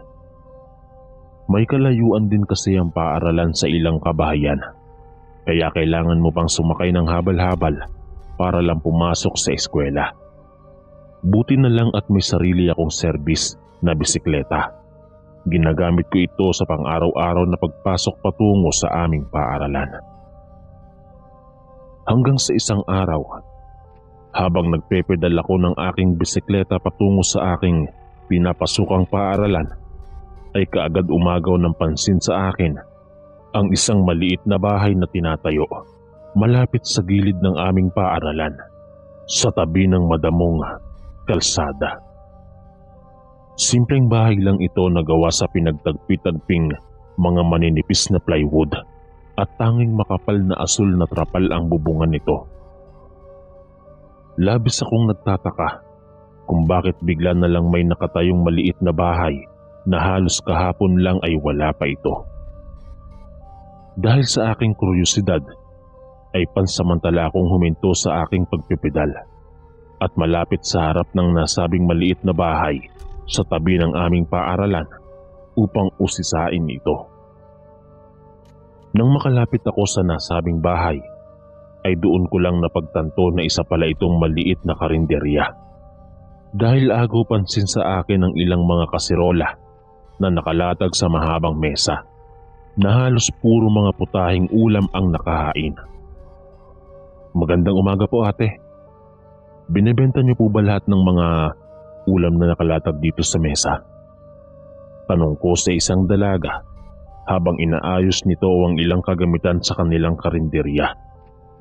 May kalayuan din kasi ang paaralan sa ilang kabahayan. Kaya kailangan mo pang sumakay ng habal-habal para lang pumasok sa eskwela. Buti na lang at may sarili akong service na bisikleta. Ginagamit ko ito sa pang-araw-araw na pagpasok patungo sa aming paaralan. Hanggang sa isang araw, habang nagpepedal ako ng aking bisikleta patungo sa aking pinapasukang paaralan, ay kaagad umagaw ng pansin sa akin ang isang maliit na bahay na tinatayo malapit sa gilid ng aming paaralan sa tabi ng madamong kalsada. Simpleng bahay lang ito na gawa sa pinagtagpi-tagping mga maninipis na plywood at tanging makapal na asul na trapal ang bubungan nito. Labis akong nagtataka kung bakit bigla na lang may nakatayong maliit na bahay na halos kahapon lang ay wala pa ito. Dahil sa aking kuryosidad ay pansamantala akong huminto sa aking pagpipedal at malapit sa harap ng nasabing maliit na bahay sa tabi ng aming paaralan upang usisain ito. Nang makalapit ako sa nasabing bahay, ay doon ko lang napagtanto na isa pala itong maliit na karinderya. Dahil agaw pansin sa akin ang ilang mga kasirola na nakalatag sa mahabang mesa, na halos puro mga putahing ulam ang nakahain. Magandang umaga po ate. Binebenta niyo po ba lahat ng mga ulam na nakalatag dito sa mesa? Tanong ko sa isang dalaga habang inaayos nito ang ilang kagamitan sa kanilang karinderya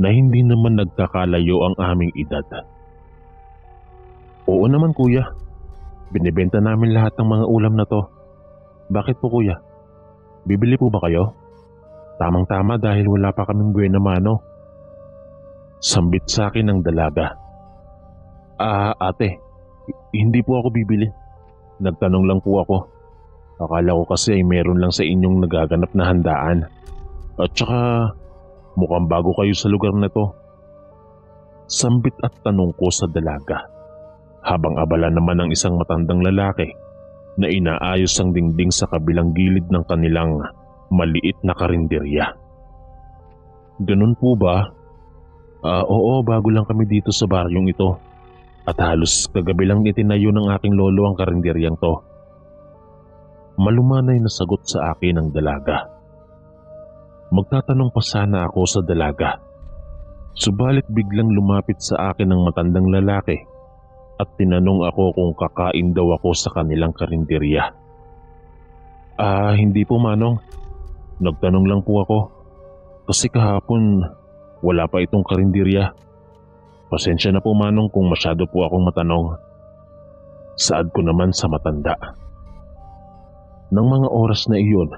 na hindi naman nagkakalayo ang aming edad. Oo naman kuya, binebenta namin lahat ng mga ulam na to. Bakit po kuya? Bibili po ba kayo? Tamang-tama dahil wala pa kaming buena mano. Sambit sa akin ng dalaga. Ate, hindi po ako bibili. Nagtanong lang po ako. Akala ko kasi ay meron lang sa inyong nagaganap na handaan. At saka mukhang bago kayo sa lugar na to. Sambit at tanong ko sa dalaga, habang abala naman ang isang matandang lalaki na inaayos ang dingding sa kabilang gilid ng kanilang maliit na karinderya. Ganun po ba? Oo, bago lang kami dito sa baryong ito. At halos kagabi lang itinayo ng aking lolo ang karinderyang to. Malumanay na sagot sa akin ang dalaga. Magtatanong pa sana ako sa dalaga. Subalit biglang lumapit sa akin ang matandang lalaki at tinanong ako kung kakain daw ako sa kanilang karinderya. Hindi po manong. Nagtanong lang po ako. Kasi kahapon wala pa itong karinderya. Pasensya na po manong kung masyado po akong matanong. Saad ko naman sa matanda. Nang mga oras na iyon,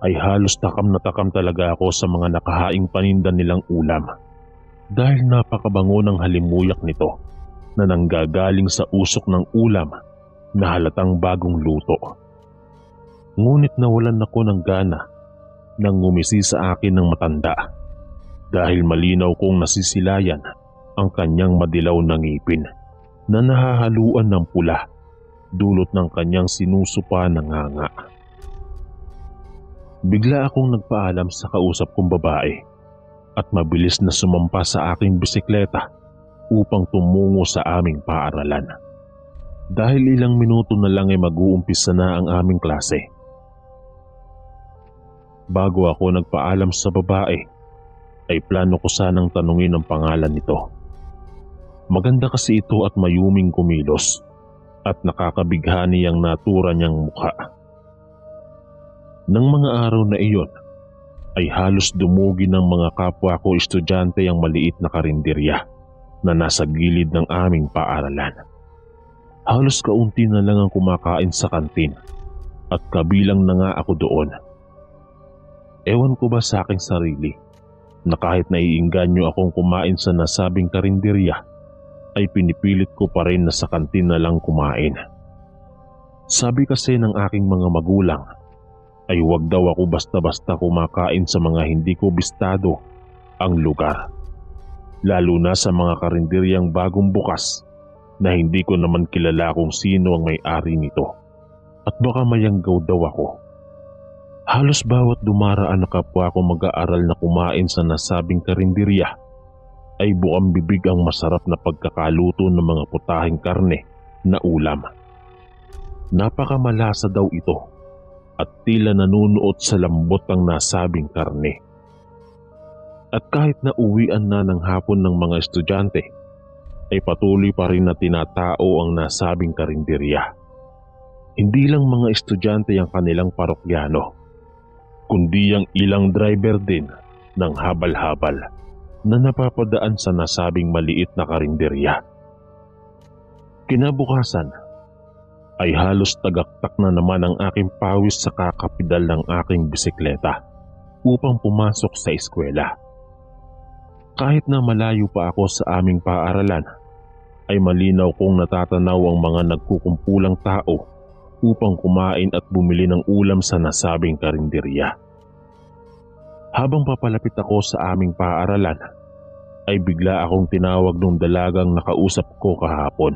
ay halos takam na takam talaga ako sa mga nakahaing paninda nilang ulam. Dahil napakabango ng halimuyak nito na nanggagaling sa usok ng ulam na halatang bagong luto. Ngunit nawalan ako ng gana nang ngumisi sa akin ng matanda dahil malinaw kong nasisilayan ang kanyang madilaw na ngipin na nahahaluan ng pula dulot ng kanyang sinusupa na nganga. Bigla akong nagpaalam sa kausap kong babae at mabilis na sumampa sa aking bisikleta upang tumungo sa aming paaralan. Dahil ilang minuto na lang ay mag-uumpisa na ang aming klase. Bago ako nagpaalam sa babae, ay plano ko sanang tanungin ang pangalan nito. Maganda kasi ito at mayuming kumilos at nakakabighani ang natura niyang mukha. Nang mga araw na iyon ay halos dumugi ng mga kapwa ko estudyante ang maliit na karinderya na nasa gilid ng aming paaralan. Halos kaunti na lang ang kumakain sa kantin at kabilang na nga ako doon. Ewan ko ba sa aking sarili na kahit naiinganyo akong kumain sa nasabing karinderya ay pinipilit ko pa rin na sa kantin na lang kumain. Sabi kasi ng aking mga magulang ay wag daw ako basta-basta kumakain sa mga hindi ko bistado ang lugar. Lalo na sa mga karinderyang bagong bukas na hindi ko naman kilala kung sino ang may-ari nito at baka mayanggaw daw ako. Halos bawat dumaraan na kapwa ko mag-aaral na kumain sa nasabing karinderya ay buang bibig ang masarap na pagkakaluto ng mga putahing karne na ulam. Napakamalasa daw ito at tila nanunuot sa lambot ang nasabing karne. At kahit na uwian na ng hapon ng mga estudyante, ay patuloy pa rin na tinatao ang nasabing karinderya. Hindi lang mga estudyante ang kanilang parokyano, kundi ang ilang driver din ng habal-habal na napapadaan sa nasabing maliit na karinderya. Kinabukasan ay halos tagaktak na naman ang aking pawis sa kakapidal ng aking bisikleta upang pumasok sa eskwela. Kahit na malayo pa ako sa aming paaralan, ay malinaw kong natatanaw ang mga nagkukumpulang tao upang kumain at bumili ng ulam sa nasabing karinderya. Habang papalapit ako sa aming paaralan, ay bigla akong tinawag ng dalagang nakausap ko kahapon.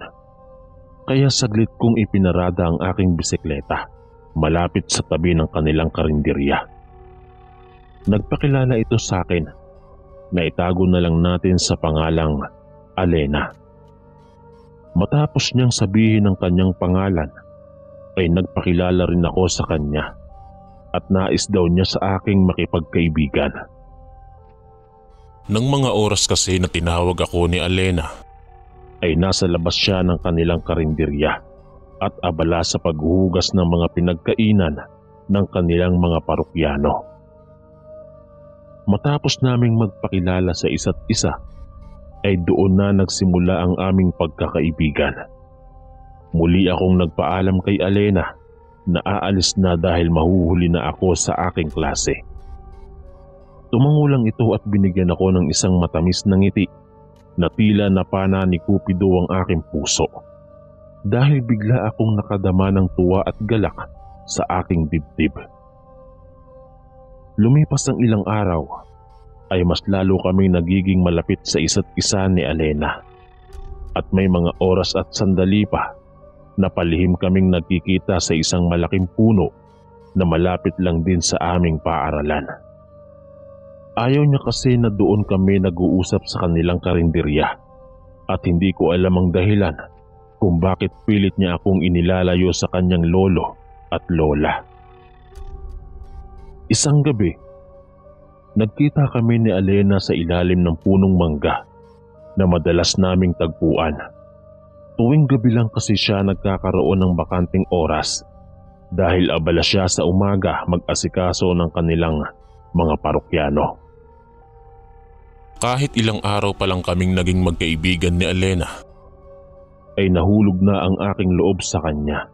Kaya saglit kong ipinarada ang aking bisikleta malapit sa tabi ng kanilang karinderya. Nagpakilala ito sa akin na itago na lang natin sa pangalang Alena. Matapos niyang sabihin ang kanyang pangalan, ay nagpakilala rin ako sa kanya at nais daw niya sa aking makipagkaibigan. Nang mga oras kasi na tinawag ako ni Alena, ay nasa labas siya ng kanilang karinderya at abala sa paghuhugas ng mga pinagkainan ng kanilang mga parokyano. Matapos naming magpakilala sa isa't isa, ay doon na nagsimula ang aming pagkakaibigan. Muli akong nagpaalam kay Alena na aalis na dahil mahuhuli na ako sa aking klase. Tumango lang ito at binigyan ako ng isang matamis na ngiti na tila napana ni Cupido ang aking puso dahil bigla akong nakadama ng tuwa at galak sa aking dibdib. Lumipas ang ilang araw ay mas lalo kaming nagiging malapit sa isa't isa ni Alena at may mga oras at sandali pa na palihim kaming nagkikita sa isang malaking puno na malapit lang din sa aming paaralan. Ayaw niya kasi na doon kami nag-uusap sa kanilang karinderya at hindi ko alam ang dahilan kung bakit pilit niya akong inilalayo sa kanyang lolo at lola. Isang gabi, nagkita kami ni Alena sa ilalim ng punong mangga na madalas naming tagpuan. Tuwing gabi lang kasi siya nagkakaroon ng bakanting oras dahil abala siya sa umaga mag-asikaso ng kanilang mga parokyano. kahit ilang araw pa lang kaming naging magkaibigan ni Alena, ay nahulog na ang aking loob sa kanya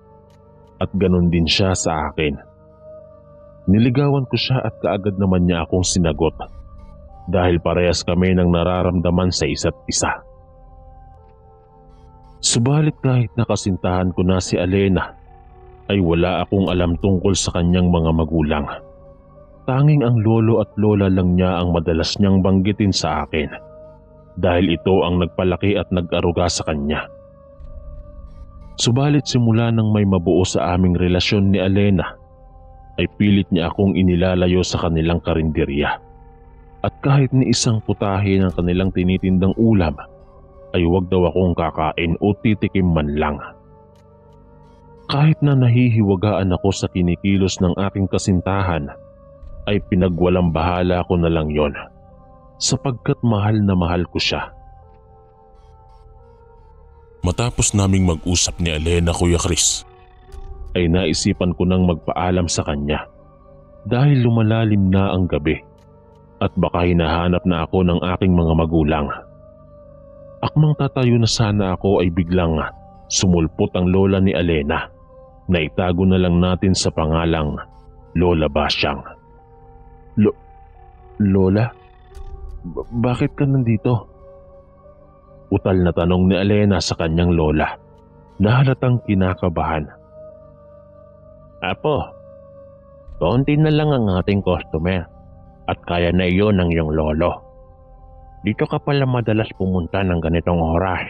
at ganon din siya sa akin. Niligawan ko siya at kaagad naman niya akong sinagot dahil parehas kami ng nararamdaman sa isa't isa. Subalit kahit nakasintahan ko na si Alena, ay wala akong alam tungkol sa kanyang mga magulang. Tanging ang lolo at lola lang niya ang madalas niyang banggitin sa akin dahil ito ang nagpalaki at nag-aruga sa kanya. Subalit simula nang may mabuo sa aming relasyon ni Alena, ay pilit niya akong inilalayo sa kanilang karinderya. At kahit ni isang putahe ng kanilang tinitindang ulam, ay huwag daw akong kakain o titikim man lang. Kahit na nahihiwagaan ako sa kinikilos ng aking kasintahan, ay pinagwalang bahala ko na lang yon, sapagkat mahal na mahal ko siya. Matapos naming mag-usap ni Alena, Kuya Chris, ay naisipan ko nang magpaalam sa kanya dahil lumalalim na ang gabi at baka hinahanap na ako ng aking mga magulang. Akmang tatayo na sana ako ay biglang sumulpot ang lola ni Alena na itago na lang natin sa pangalang Lola Basyang. Lola? Bakit ka nandito? Utal na tanong ni Alena sa kanyang lola na halatang kinakabahan. Apo, konti na lang ang ating customer at kaya na iyon ng iyong lolo. Dito ka pala madalas pumunta ng ganitong oras.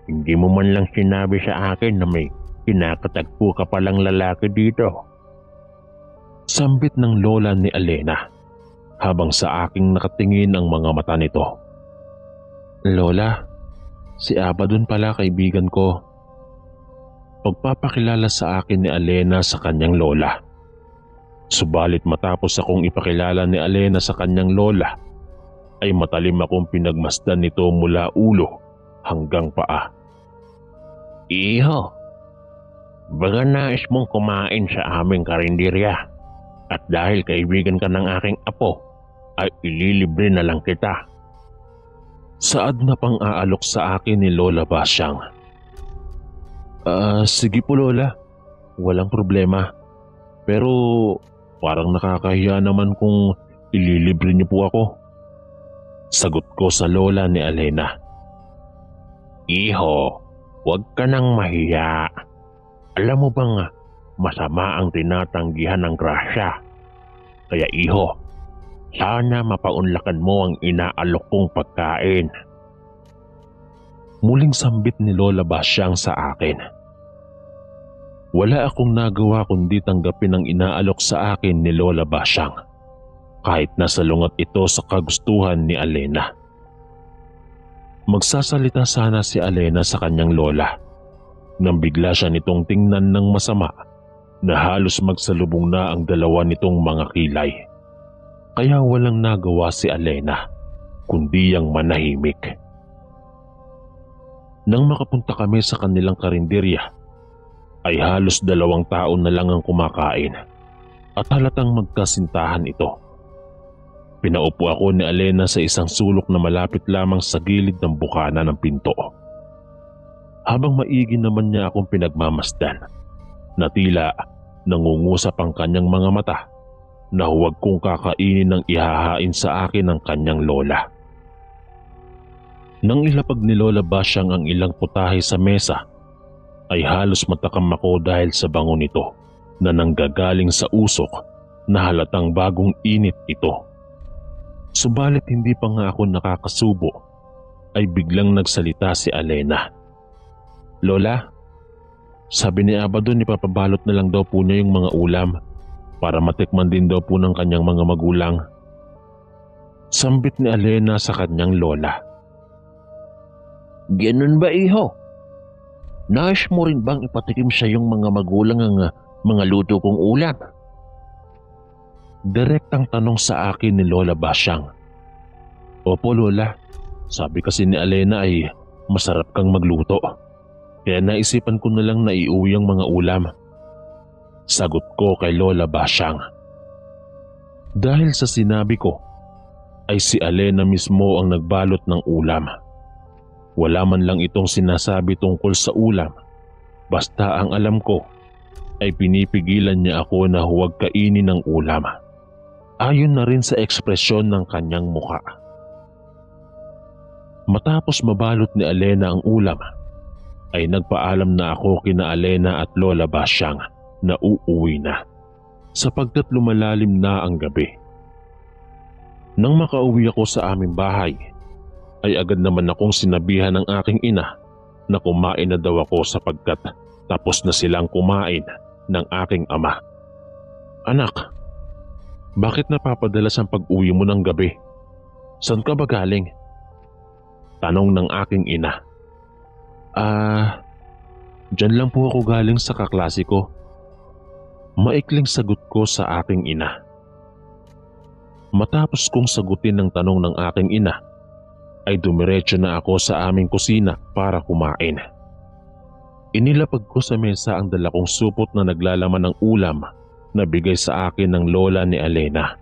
Hindi mo man lang sinabi sa akin na may kinakatagpo ka palang lalaki dito. Sambit ng lola ni Alena habang sa aking nakatingin ang mga mata nito. Lola, si Abadon pala kaibigan ko. Pagpapakilala sa akin ni Alena sa kanyang lola. Subalit matapos akong ipakilala ni Alena sa kanyang lola, ay matalim akong pinagmasdan nito mula ulo hanggang paa. Iho, baga nais mong kumain sa aming karinderya at dahil kaibigan ka ng aking apo, ay ililibre na lang kita. Saad na pang aalok sa akin ni Lola Basyang. Sige po Lola, walang problema. Pero parang nakakahiya naman kung ililibre niyo po ako. Sagot ko sa lola ni Alena. Iho, huwag ka nang mahiya. Alam mo bang masama ang tinatanggihan ng grasya? Kaya iho, sana mapaunlakan mo ang inaalok kong pagkain. Muling sambit ni Lola Basyang sa akin. Wala akong nagawa kundi tanggapin ang inaalok sa akin ni Lola Basyang, kahit nasalungat ito sa kagustuhan ni Alena. Magsasalita sana si Alena sa kanyang lola nang bigla siya nitong tingnan ng masama na halos magsalubong na ang dalawa nitong mga kilay. Kaya walang nagawa si Alena kundi ang manahimik. Nang makapunta kami sa kanilang karinderya, ay halos 2 taon na lang ang kumakain at halatang magkasintahan ito. Pinaupo ako ni Alena sa isang sulok na malapit lamang sa gilid ng bukana ng pinto. Habang maigi naman niya akong pinagmamasdan, na tila nangungusap ang kanyang mga mata na huwag kong kakainin ng ihahain sa akin ng kanyang lola. Nang ilapag ni Lola Basyang ang ilang putahe sa mesa, ay halos matakam ako dahil sa bango nito na nanggagaling sa usok na halatang bagong init ito. Subalit hindi pa nga ako nakakasubo ay biglang nagsalita si Alena. Lola, sabi ni Abadon ipapabalot na lang daw po niya yung mga ulam para matikman din daw po ng kanyang mga magulang. Sambit ni Alena sa kanyang lola. Ganun ba iho? Nais mo rin bang ipatikim sa iyong mga magulang ang mga luto kong ulam? Direktang tanong sa akin ni Lola Basyang. Opo Lola, sabi kasi ni Alena ay masarap kang magluto. Kaya naisipan ko na lang na iuwi ang mga ulam. Sagot ko kay Lola Basyang. Dahil sa sinabi ko, ay si Alena mismo ang nagbalot ng ulam. Wala man lang itong sinasabi tungkol sa ulam. Basta ang alam ko ay pinipigilan niya ako na huwag kainin ng ulam. Ayon na rin sa ekspresyon ng kanyang muka. Matapos mabalot ni Alena ang ulam, ay nagpaalam na ako kina Alena at Lola Basyang na uuwi na sapagkat lumalalim na ang gabi. Nang makauwi ako sa aming bahay, ay agad naman akong sinabihan ng aking ina na kumain na daw ako sapagkat tapos na silang kumain ng aking ama. Anak, bakit napapadalas ang pag-uwi mo ng gabi? Saan ka ba galing? Tanong ng aking ina. Diyan lang po ako galing sa kaklase ko. Maikling sagot ko sa aking ina. Matapos kong sagutin ang tanong ng aking ina, ay dumiretso na ako sa aming kusina para kumain. Inilapag ko sa mesa ang dala kong supot na naglalaman ng ulam na bigay sa akin ng lola ni Alena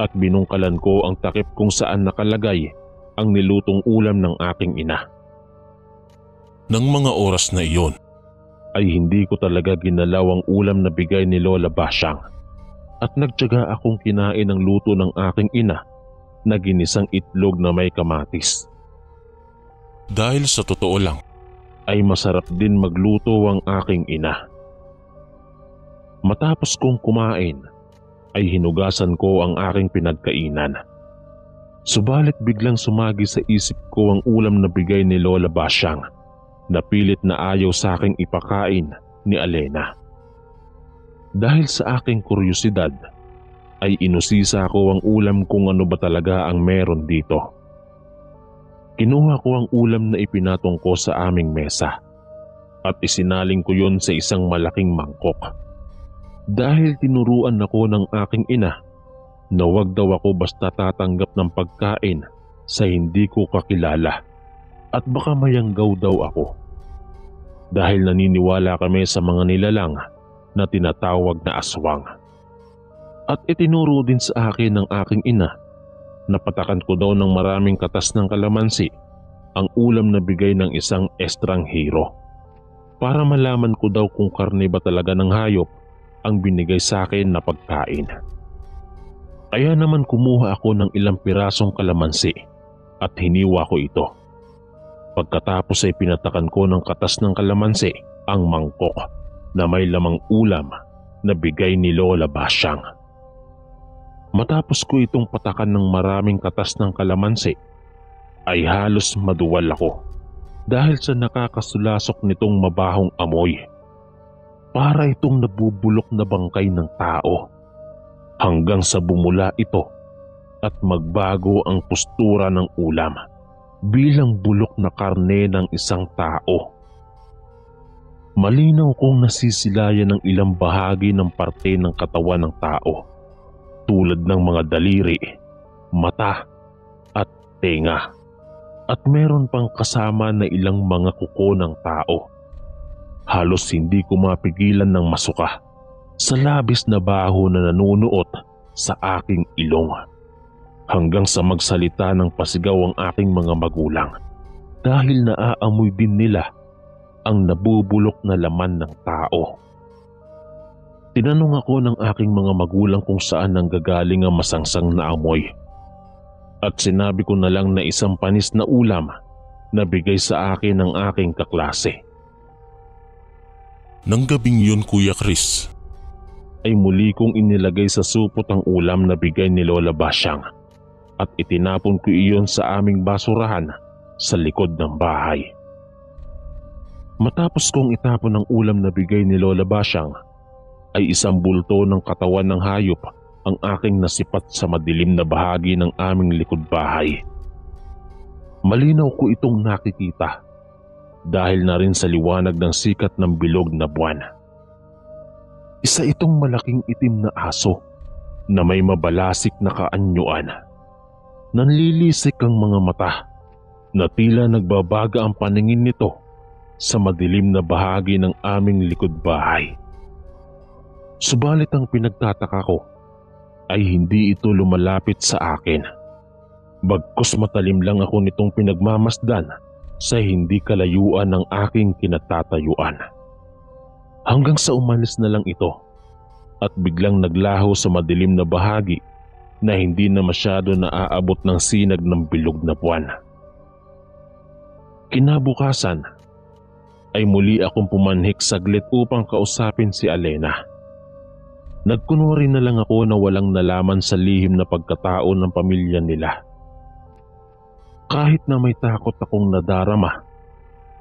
at binungkalan ko ang takip kung saan nakalagay ang nilutong ulam ng aking ina. Nang mga oras na iyon, Ay hindi ko talaga ginalaw ang ulam na bigay ni Lola Basyang at nagtiyaga akong kinain ang luto ng aking ina na ginisang itlog na may kamatis. dahil sa totoo lang, Ay masarap din magluto ang aking ina. Matapos kong kumain, ay hinugasan ko ang aking pinagkainan. Subalit biglang sumagi sa isip ko ang ulam na bigay ni Lola Basyang na pilit na ayaw sa aking ipakain ni Alena. Dahil sa aking kuryosidad, ay inusisa ko ang ulam kung ano ba talaga ang meron dito. Kinuha ko ang ulam na ipinatong ko sa aming mesa at isinaling ko yon sa isang malaking mangkok. Dahil tinuruan ako ng aking ina na wag daw ako basta tatanggap ng pagkain sa hindi ko kakilala at baka mayanggaw daw ako. Dahil naniniwala kami sa mga nilalang na tinatawag na aswang. At itinuro din sa akin ng aking ina na patakan ko daw ng maraming katas ng kalamansi ang ulam na bigay ng isang estranghero para malaman ko daw kung karne ba talaga ng hayop ang binigay sa akin na pagkain. Kaya naman kumuha ako ng ilang pirasong kalamansi at hiniwa ko ito. Pagkatapos ay pinatakan ko ng katas ng kalamansi ang mangkok na may lamang ulam na bigay ni Lola Basyang. Matapos ko itong patakan ng maraming katas ng kalamansi, ay halos maduwal ako dahil sa nakakasulasok nitong mabahong amoy. Para itong nabubulok na bangkay ng tao hanggang sa bumula ito at magbago ang postura ng ulam bilang bulok na karne ng isang tao. Malinaw kong nasisilayan ng ilang bahagi ng parte ng katawan ng tao tulad ng mga daliri, mata at tenga. At meron pang kasama na ilang mga kuko ng tao. Halos hindi ko mapigilan ng masuka sa labis na baho na nanunuot sa aking ilong. Hanggang sa magsalita ng pasigaw ang aking mga magulang dahil naaamoy din nila ang nabubulok na laman ng tao. Tinanong ako ng aking mga magulang kung saan nanggagaling ang masangsang na amoy. At sinabi ko na lang na isang panis na ulam na bigay sa akin ng aking kaklase. nang gabing yun Kuya Chris, Ay muli kong inilagay sa supot ang ulam na bigay ni Lola Basyang at itinapon ko iyon sa aming basurahan sa likod ng bahay. Matapos kong itapon ang ulam na bigay ni Lola Basyang, ay isang bulto ng katawan ng hayop ang aking nasipat sa madilim na bahagi ng aming likod bahay. Malinaw ko itong nakikita dahil na rin sa liwanag ng sikat ng bilog na buwan. Isa itong malaking itim na aso na may mabalasik na kaanyuan. Nanlilisik ang mga mata na tila nagbabaga ang paningin nito sa madilim na bahagi ng aming likod bahay. Subalit ang pinagtataka ko ay hindi ito lumalapit sa akin. Bagkus matalim lang ako nitong pinagmamasdan sa hindi kalayuan ng aking kinatatayuan. Hanggang sa umalis na lang ito at biglang naglaho sa madilim na bahagi na hindi na masyado naaabot ng sinag ng bilog na buwan. Kinabukasan ay muli akong pumanhik saglit upang kausapin si Alena. Nagkunwari na lang ako na walang nalaman sa lihim na pagkatao ng pamilya nila. Kahit na may takot akong nadarama,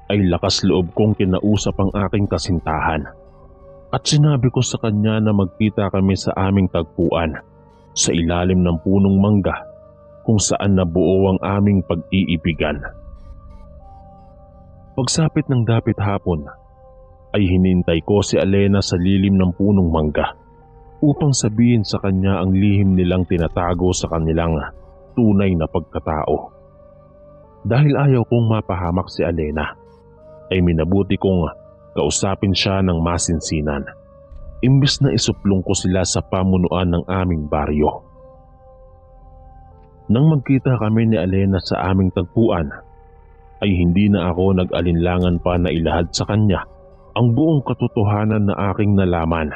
ay lakas loob kong kinausap ang aking kasintahan. At sinabi ko sa kanya na magkita kami sa aming tagpuan sa ilalim ng punong mangga kung saan nabuo ang aming pag-iibigan. Pagsapit ng dapit hapon, ay hinintay ko si Alena sa lilim ng punong mangga upang sabihin sa kanya ang lihim nilang tinatago sa kanilang tunay na pagkatao. Dahil ayaw kong mapahamak si Alena, ay minabuti kong kausapin siya ng masinsinan. Imbes na isuplong ko sila sa pamunuan ng aming baryo. Nang magkita kami ni Alena sa aming tagpuan, ay hindi na ako nag-alinlangan pa na ilahad sa kanya ang buong katotohanan na aking nalaman.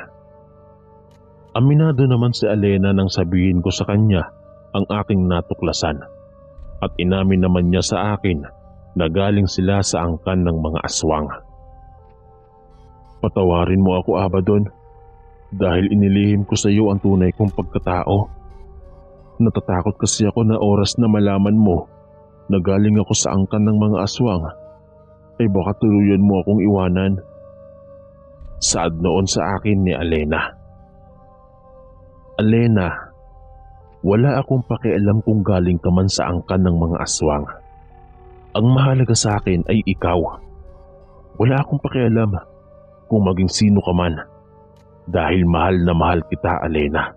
Aminado naman si Alena nang sabihin ko sa kanya ang aking natuklasan at inamin naman niya sa akin na galing sila sa angkan ng mga aswang. Patawarin mo ako, Abaddon, dahil inilihim ko sa iyo ang tunay kong pagkatao. Natatakot kasi ako na oras na malaman mo na galing ako sa angkan ng mga aswang, ay baka tuluyan mo akong iwanan. Saad noon sa akin ni Alena. Alena, wala akong pakialam kung galing ka man sa angkan ng mga aswang. Ang mahalaga sa akin ay ikaw. Wala akong pakialam kung maging sino ka man, dahil mahal na mahal kita, Alena.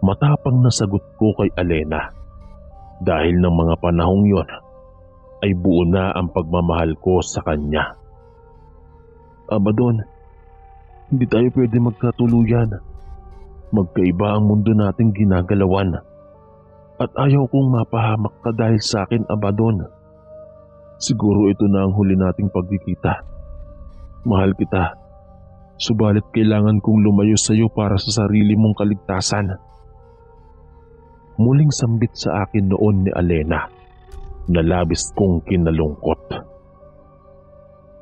Matapang na sagot ko kay Alena, dahil ng mga panahong yon ay buo na ang pagmamahal ko sa kanya. Abaddon, hindi tayo pwede magkatuluyan. Magkaiba ang mundo nating ginagalawan. At ayaw kong mapahamak ka dahil sa akin, Abaddon. Siguro ito na ang huli nating pagkikita. Mahal kita, subalit kailangan kong lumayo sa iyo para sa sarili mong kaligtasan. Muling sambit sa akin noon ni Alena na labis kong kinalungkot.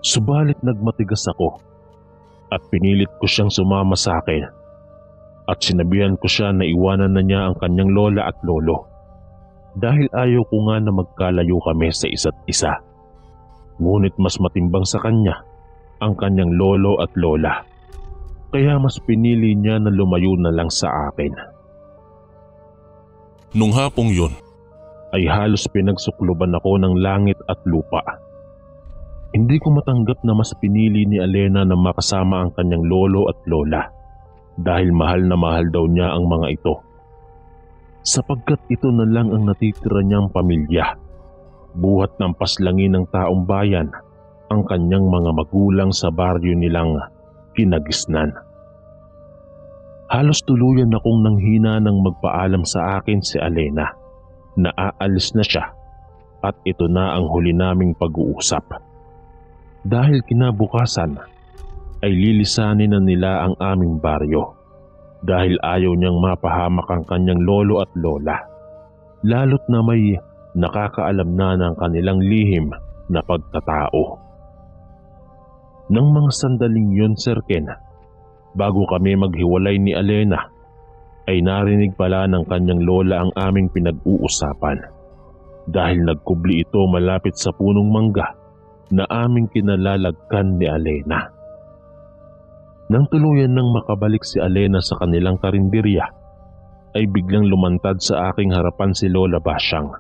Subalit nagmatigas ako at pinilit ko siyang sumama sa akin at sinabihan ko siya na iwanan na niya ang kanyang lola at lolo dahil ayaw ko nga na magkalayo kami sa isa't isa. Ngunit mas matimbang sa kanya ang kanyang lolo at lola, kaya mas pinili niya na lumayo na lang sa akin. Nung hapong yon, ay halos pinagsukluban ako ng langit at lupa. Hindi ko matanggap na mas pinili ni Alena na makasama ang kanyang lolo at lola dahil mahal na mahal daw niya ang mga ito. Sapagkat ito na lang ang natitira niyang pamilya, buhat ng paslangin ng taong bayan ang kanyang mga magulang sa baryo nilang kinagisnan. Halos tuluyan akong nanghina nang magpaalam sa akin si Alena na aalis na siya at ito na ang huli naming pag-uusap. Dahil kinabukasan ay lilisanin na nila ang aming baryo dahil ayaw niyang mapahamak ang kanyang lolo at lola, lalo't na may nakakaalam na ng kanilang lihim na pagkatao. Nang mga sandaling yun, Sir Ken, bago kami maghiwalay ni Alena, ay narinig pala ng kanyang lola ang aming pinag-uusapan dahil nagkubli ito malapit sa punong mangga na aming kinalalagkan ni Alena. Nang tuluyan nang makabalik si Alena sa kanilang karinderya, ay biglang lumantad sa aking harapan si Lola Basyang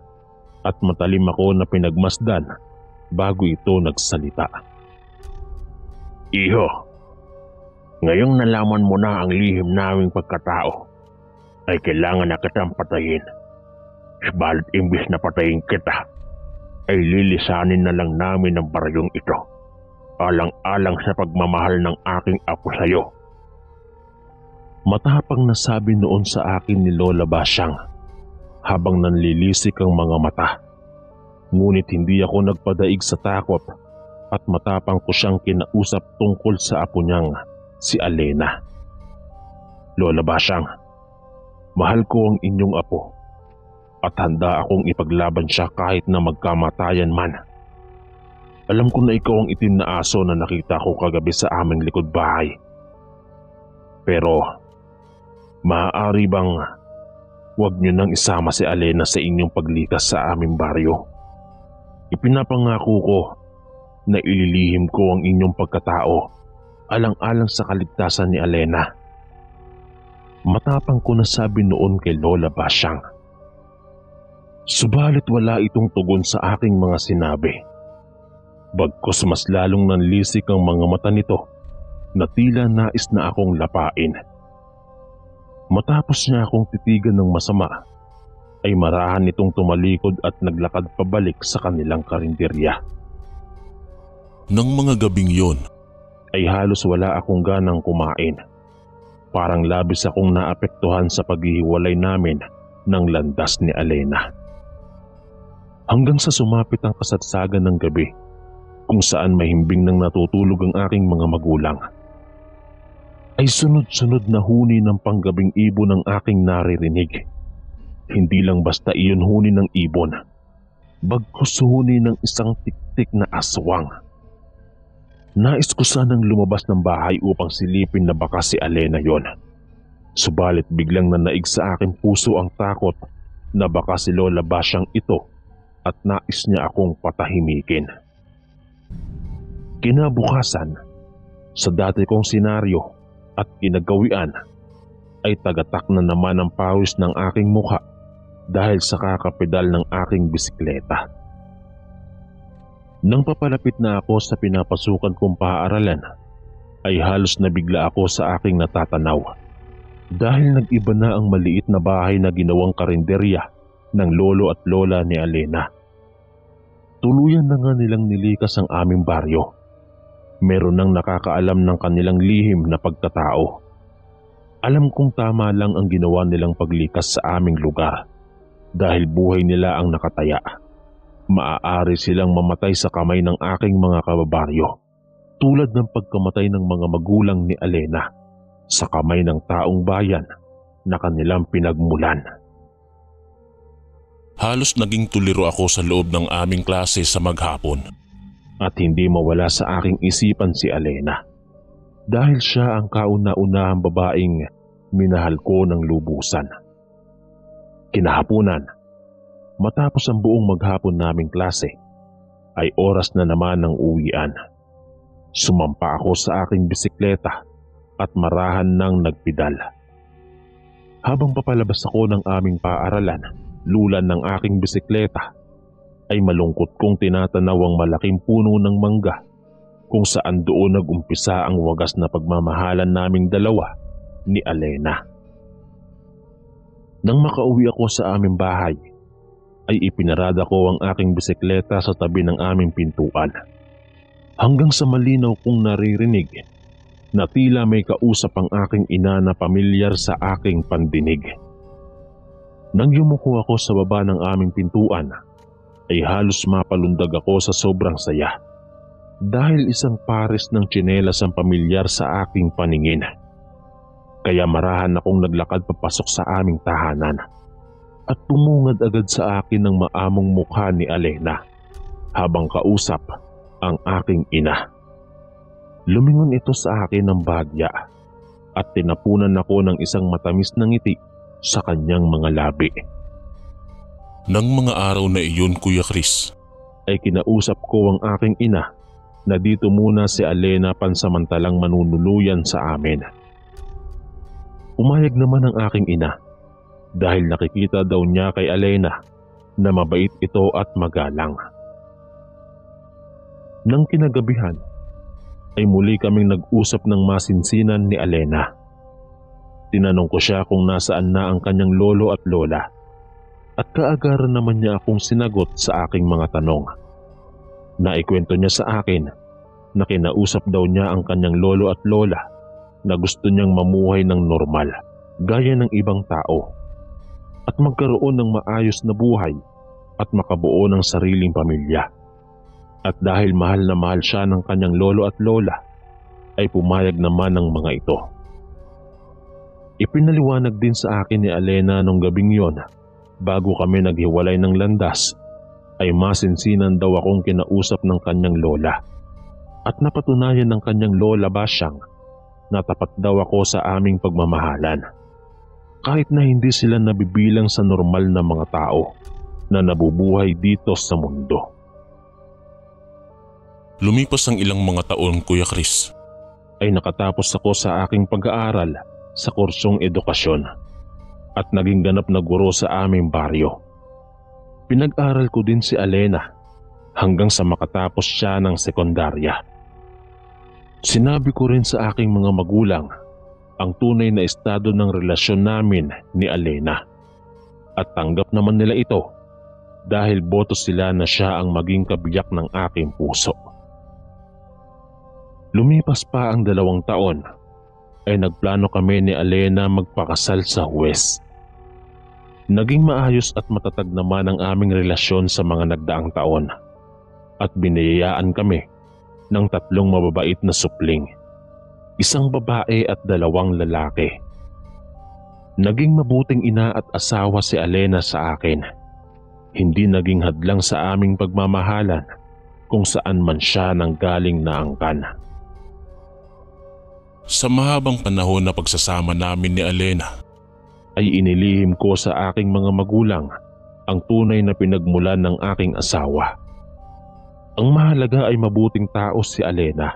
at matalim ako na pinagmasdan bago ito nagsalita. Iho, ngayong nalaman mo na ang lihim naming pagkatao, ay kailangan na kitang patayin. Subalit imbis na patayin kita, ay lilisanin na lang namin ang baryong ito, alang-alang sa pagmamahal ng aking apo sa iyo. Matapang nasabi noon sa akin ni Lola Basyang habang nanlilisik ang mga mata. Ngunit hindi ako nagpadaig sa takot at matapang ko siyang kinausap tungkol sa apo niyang si Alena. Lola Basyang, mahal ko ang inyong apo at handa akong ipaglaban siya kahit na magkamatayan man. Alam ko na ikaw ang itim na aso na nakita ko kagabi sa aming likod bahay. Pero maaari bang huwag niyo nang isama si Alena sa inyong paglikas sa aming baryo? Ipinapangako ko na ililihim ko ang inyong pagkatao alang-alang sa kaligtasan ni Alena. Matapang ko nasabi noon kay Lola Basyang. Subalit wala itong tugon sa aking mga sinabi. Bagkus mas lalong nanlisik ang mga mata nito na tila nais na akong lapain. Matapos niya akong titigan ng masama, ay marahan nitong tumalikod at naglakad pabalik sa kanilang karinderya. Nang mga gabing yon, ay halos wala akong ganang kumain. Parang labis akong naapektuhan sa paghihiwalay namin ng landas ni Alena. Hanggang sa sumapit ang kasagsagan ng gabi kung saan mahimbing nang natutulog ang aking mga magulang, ay sunod-sunod na huni ng panggabing ibon ang aking naririnig. Hindi lang basta iyon huni ng ibon, bagkus huni ng isang tiktik na aswang. Nais ko sanang lumabas ng bahay upang silipin na baka si Alena yon. Subalit biglang nanaig sa aking puso ang takot na baka si Lola Basyang ito at nais niya akong patahimikin. Kinabukasan, sa dati kong senaryo at kinagawian, ay tagatak na naman ang pawis ng aking mukha dahil sa kakapedal ng aking bisikleta. Nang papalapit na ako sa pinapasukan kong paaralan, ay halos nabigla ako sa aking natatanaw dahil nag-iba na ang maliit na bahay na ginawang karinderya ng lolo at lola ni Alena. Tuluyan na nga nilang nilikas ang aming baryo. Meron nang nakakaalam ng kanilang lihim na pagkatao. Alam kong tama lang ang ginawa nilang paglikas sa aming lugar dahil buhay nila ang nakataya. Maaari silang mamatay sa kamay ng aking mga kababaryo, tulad ng pagkamatay ng mga magulang ni Alena sa kamay ng taong bayan na kanilang pinagmulan. halos naging tuliro ako sa loob ng aming klase sa maghapon. At hindi mawala sa aking isipan si Alena dahil siya ang kauna-unahang babaeng minahal ko ng lubusan. Kinahapunan, matapos ang buong maghapon naming klase, ay oras na naman ng uwian. Sumampa ako sa aking bisikleta at marahan ng nagpidal. Habang papalabas ako ng aming paaralan, lulan ng aking bisikleta, ay malungkot kong tinatanaw ang malaking puno ng mangga kung saan doon nag-umpisa ang wagas na pagmamahalan naming dalawa ni Alena. Nang makauwi ako sa aming bahay, ay ipinarada ko ang aking bisikleta sa tabi ng aming pintuan. Hanggang sa malinaw kong naririnig na tila may kausap ang aking ina na pamilyar sa aking pandinig. Nang yumuko ako sa baba ng aming pintuan, ay halos mapalundag ako sa sobrang saya dahil isang pares ng tsinelas ang pamilyar sa aking paningin. Kaya marahan akong naglakad papasok sa aming tahanan at tumungad agad sa akin ng maamong mukha ni Alena habang kausap ang aking ina. Lumingon ito sa akin ng bagya at tinapunan ako ng isang matamis na ngiti sa kanyang mga labi. Nang mga araw na iyon, Kuya Chris, ay kinausap ko ang aking ina na dito muna si Alena pansamantalang manunuluyan sa amin. Umayag naman ang aking ina dahil nakikita daw niya kay Alena na mabait ito at magalang. Nang kinagabihan, ay muli kaming nag-usap ng masinsinan ni Alena. Tinanong ko siya kung nasaan na ang kanyang lolo at lola at kaagaran naman niya akong sinagot sa aking mga tanong. Naikwento niya sa akin na kinausap daw niya ang kanyang lolo at lola na gusto niyang mamuhay ng normal gaya ng ibang tao at magkaroon ng maayos na buhay at makabuo ng sariling pamilya. At dahil mahal na mahal siya ng kanyang lolo at lola, ay pumayag naman ng mga ito. Ipinaliwanag din sa akin ni Alena nung gabing yon, bago kami naghiwalay ng landas, ay masinsinan daw akong kinausap ng kanyang lola. At napatunayan ng kanyang lola Basyang na tapat daw ako sa aming pagmamahalan. Kahit na hindi sila nabibilang sa normal na mga tao na nabubuhay dito sa mundo. Lumipas ang ilang mga taon, Kuya Chris, ay nakatapos ako sa aking pag-aaral sa kursong edukasyon at naging ganap na guro sa aming baryo. Pinag-aral ko din si Alena hanggang sa makatapos siya ng sekundarya. Sinabi ko rin sa aking mga magulang ang tunay na estado ng relasyon namin ni Alena at tanggap naman nila ito dahil boto sila na siya ang maging kabiyak ng aking puso. Lumipas pa ang 2 taon ay nagplano kami ni Alena magpakasal sa huwes. Naging maayos at matatag naman ang aming relasyon sa mga nagdaang taon at biniyayaan kami ng 3 mababait na supling, 1 babae at 2 lalaki. Naging mabuting ina at asawa si Alena sa akin. Hindi naging hadlang sa aming pagmamahalan kung saan man siya nanggaling na angkan. Sa mahabang panahon na pagsasama namin ni Alena, ay inilihim ko sa aking mga magulang ang tunay na pinagmulan ng aking asawa. Ang mahalaga ay mabuting tao si Alena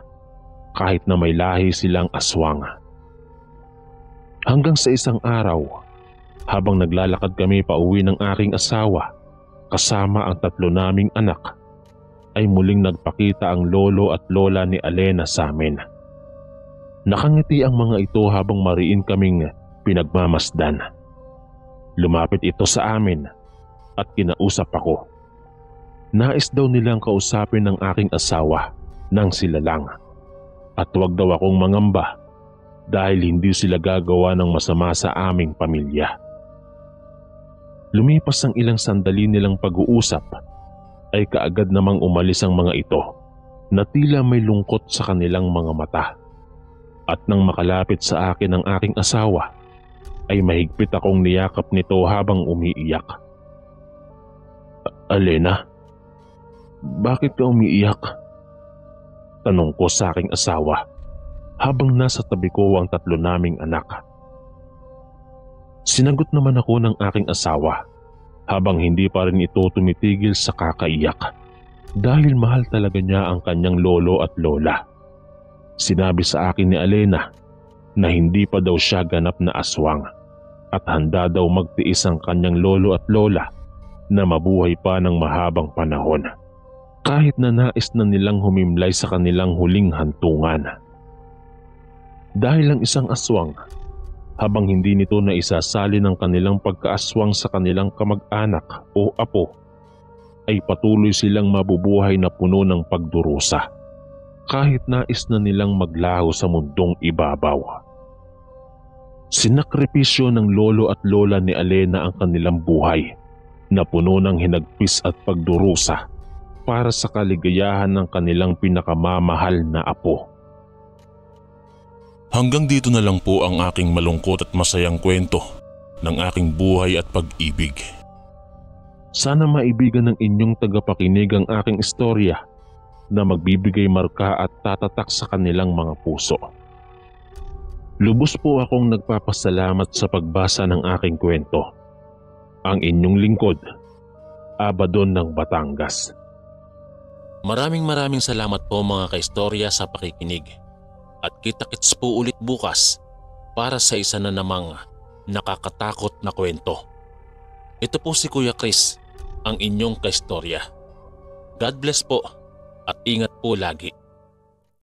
kahit na may lahi silang aswang. Hanggang sa isang araw, habang naglalakad kami pauwi ng aking asawa kasama ang 3 naming anak, ay muling nagpakita ang lolo at lola ni Alena sa amin. Nakangiti ang mga ito habang mariin kaming pinagmamasdan. Lumapit ito sa amin at kinausap ako. Nais daw nilang kausapin ng aking asawa nang sila lang at huwag daw akong mangamba dahil hindi sila gagawa ng masama sa aming pamilya. Lumipas ang ilang sandali nilang pag-uusap ay kaagad namang umalis ang mga ito na tila may lungkot sa kanilang mga mata. At nang makalapit sa akin ang aking asawa, ay mahigpit akong niyakap nito habang umiiyak. Alena, bakit ka umiiyak? Tanong ko sa aking asawa habang nasa tabi ko ang 3 naming anak. Sinagot naman ako ng aking asawa habang hindi pa rin ito tumitigil sa kakaiyak dahil mahal talaga niya ang kanyang lolo at lola. Sinabi sa akin ni Alena na hindi pa daw siya ganap na aswang at handa daw magtiis ang kanyang lolo at lola na mabuhay pa ng mahabang panahon kahit na nais na nilang humimlay sa kanilang huling hantungan. Dahil ang isang aswang, habang hindi nito na isasali ng kanilang pagkaaswang sa kanilang kamag-anak o apo, ay patuloy silang mabubuhay na puno ng pagdurusa kahit nais na nilang maglaho sa mundong ibabaw. Sinakripisyo ng lolo at lola ni Alena ang kanilang buhay na puno ng hinagpis at pagdurusa para sa kaligayahan ng kanilang pinakamamahal na apo. hanggang dito na lang po ang aking malungkot at masayang kwento ng aking buhay at pag-ibig. Sana maibigan ng inyong tagapakinig ang aking istorya na magbibigay marka at tatatak sa kanilang mga puso. Lubos po akong nagpapasalamat sa pagbasa ng aking kwento. Ang inyong lingkod, Abadon ng Batangas. Maraming salamat po mga kaistorya sa pakikinig. At kita-kits po ulit bukas para sa isa na namang nakakatakot na kwento. Ito po si Kuya Chris, ang inyong kaistorya. God bless po at ingat po lagi.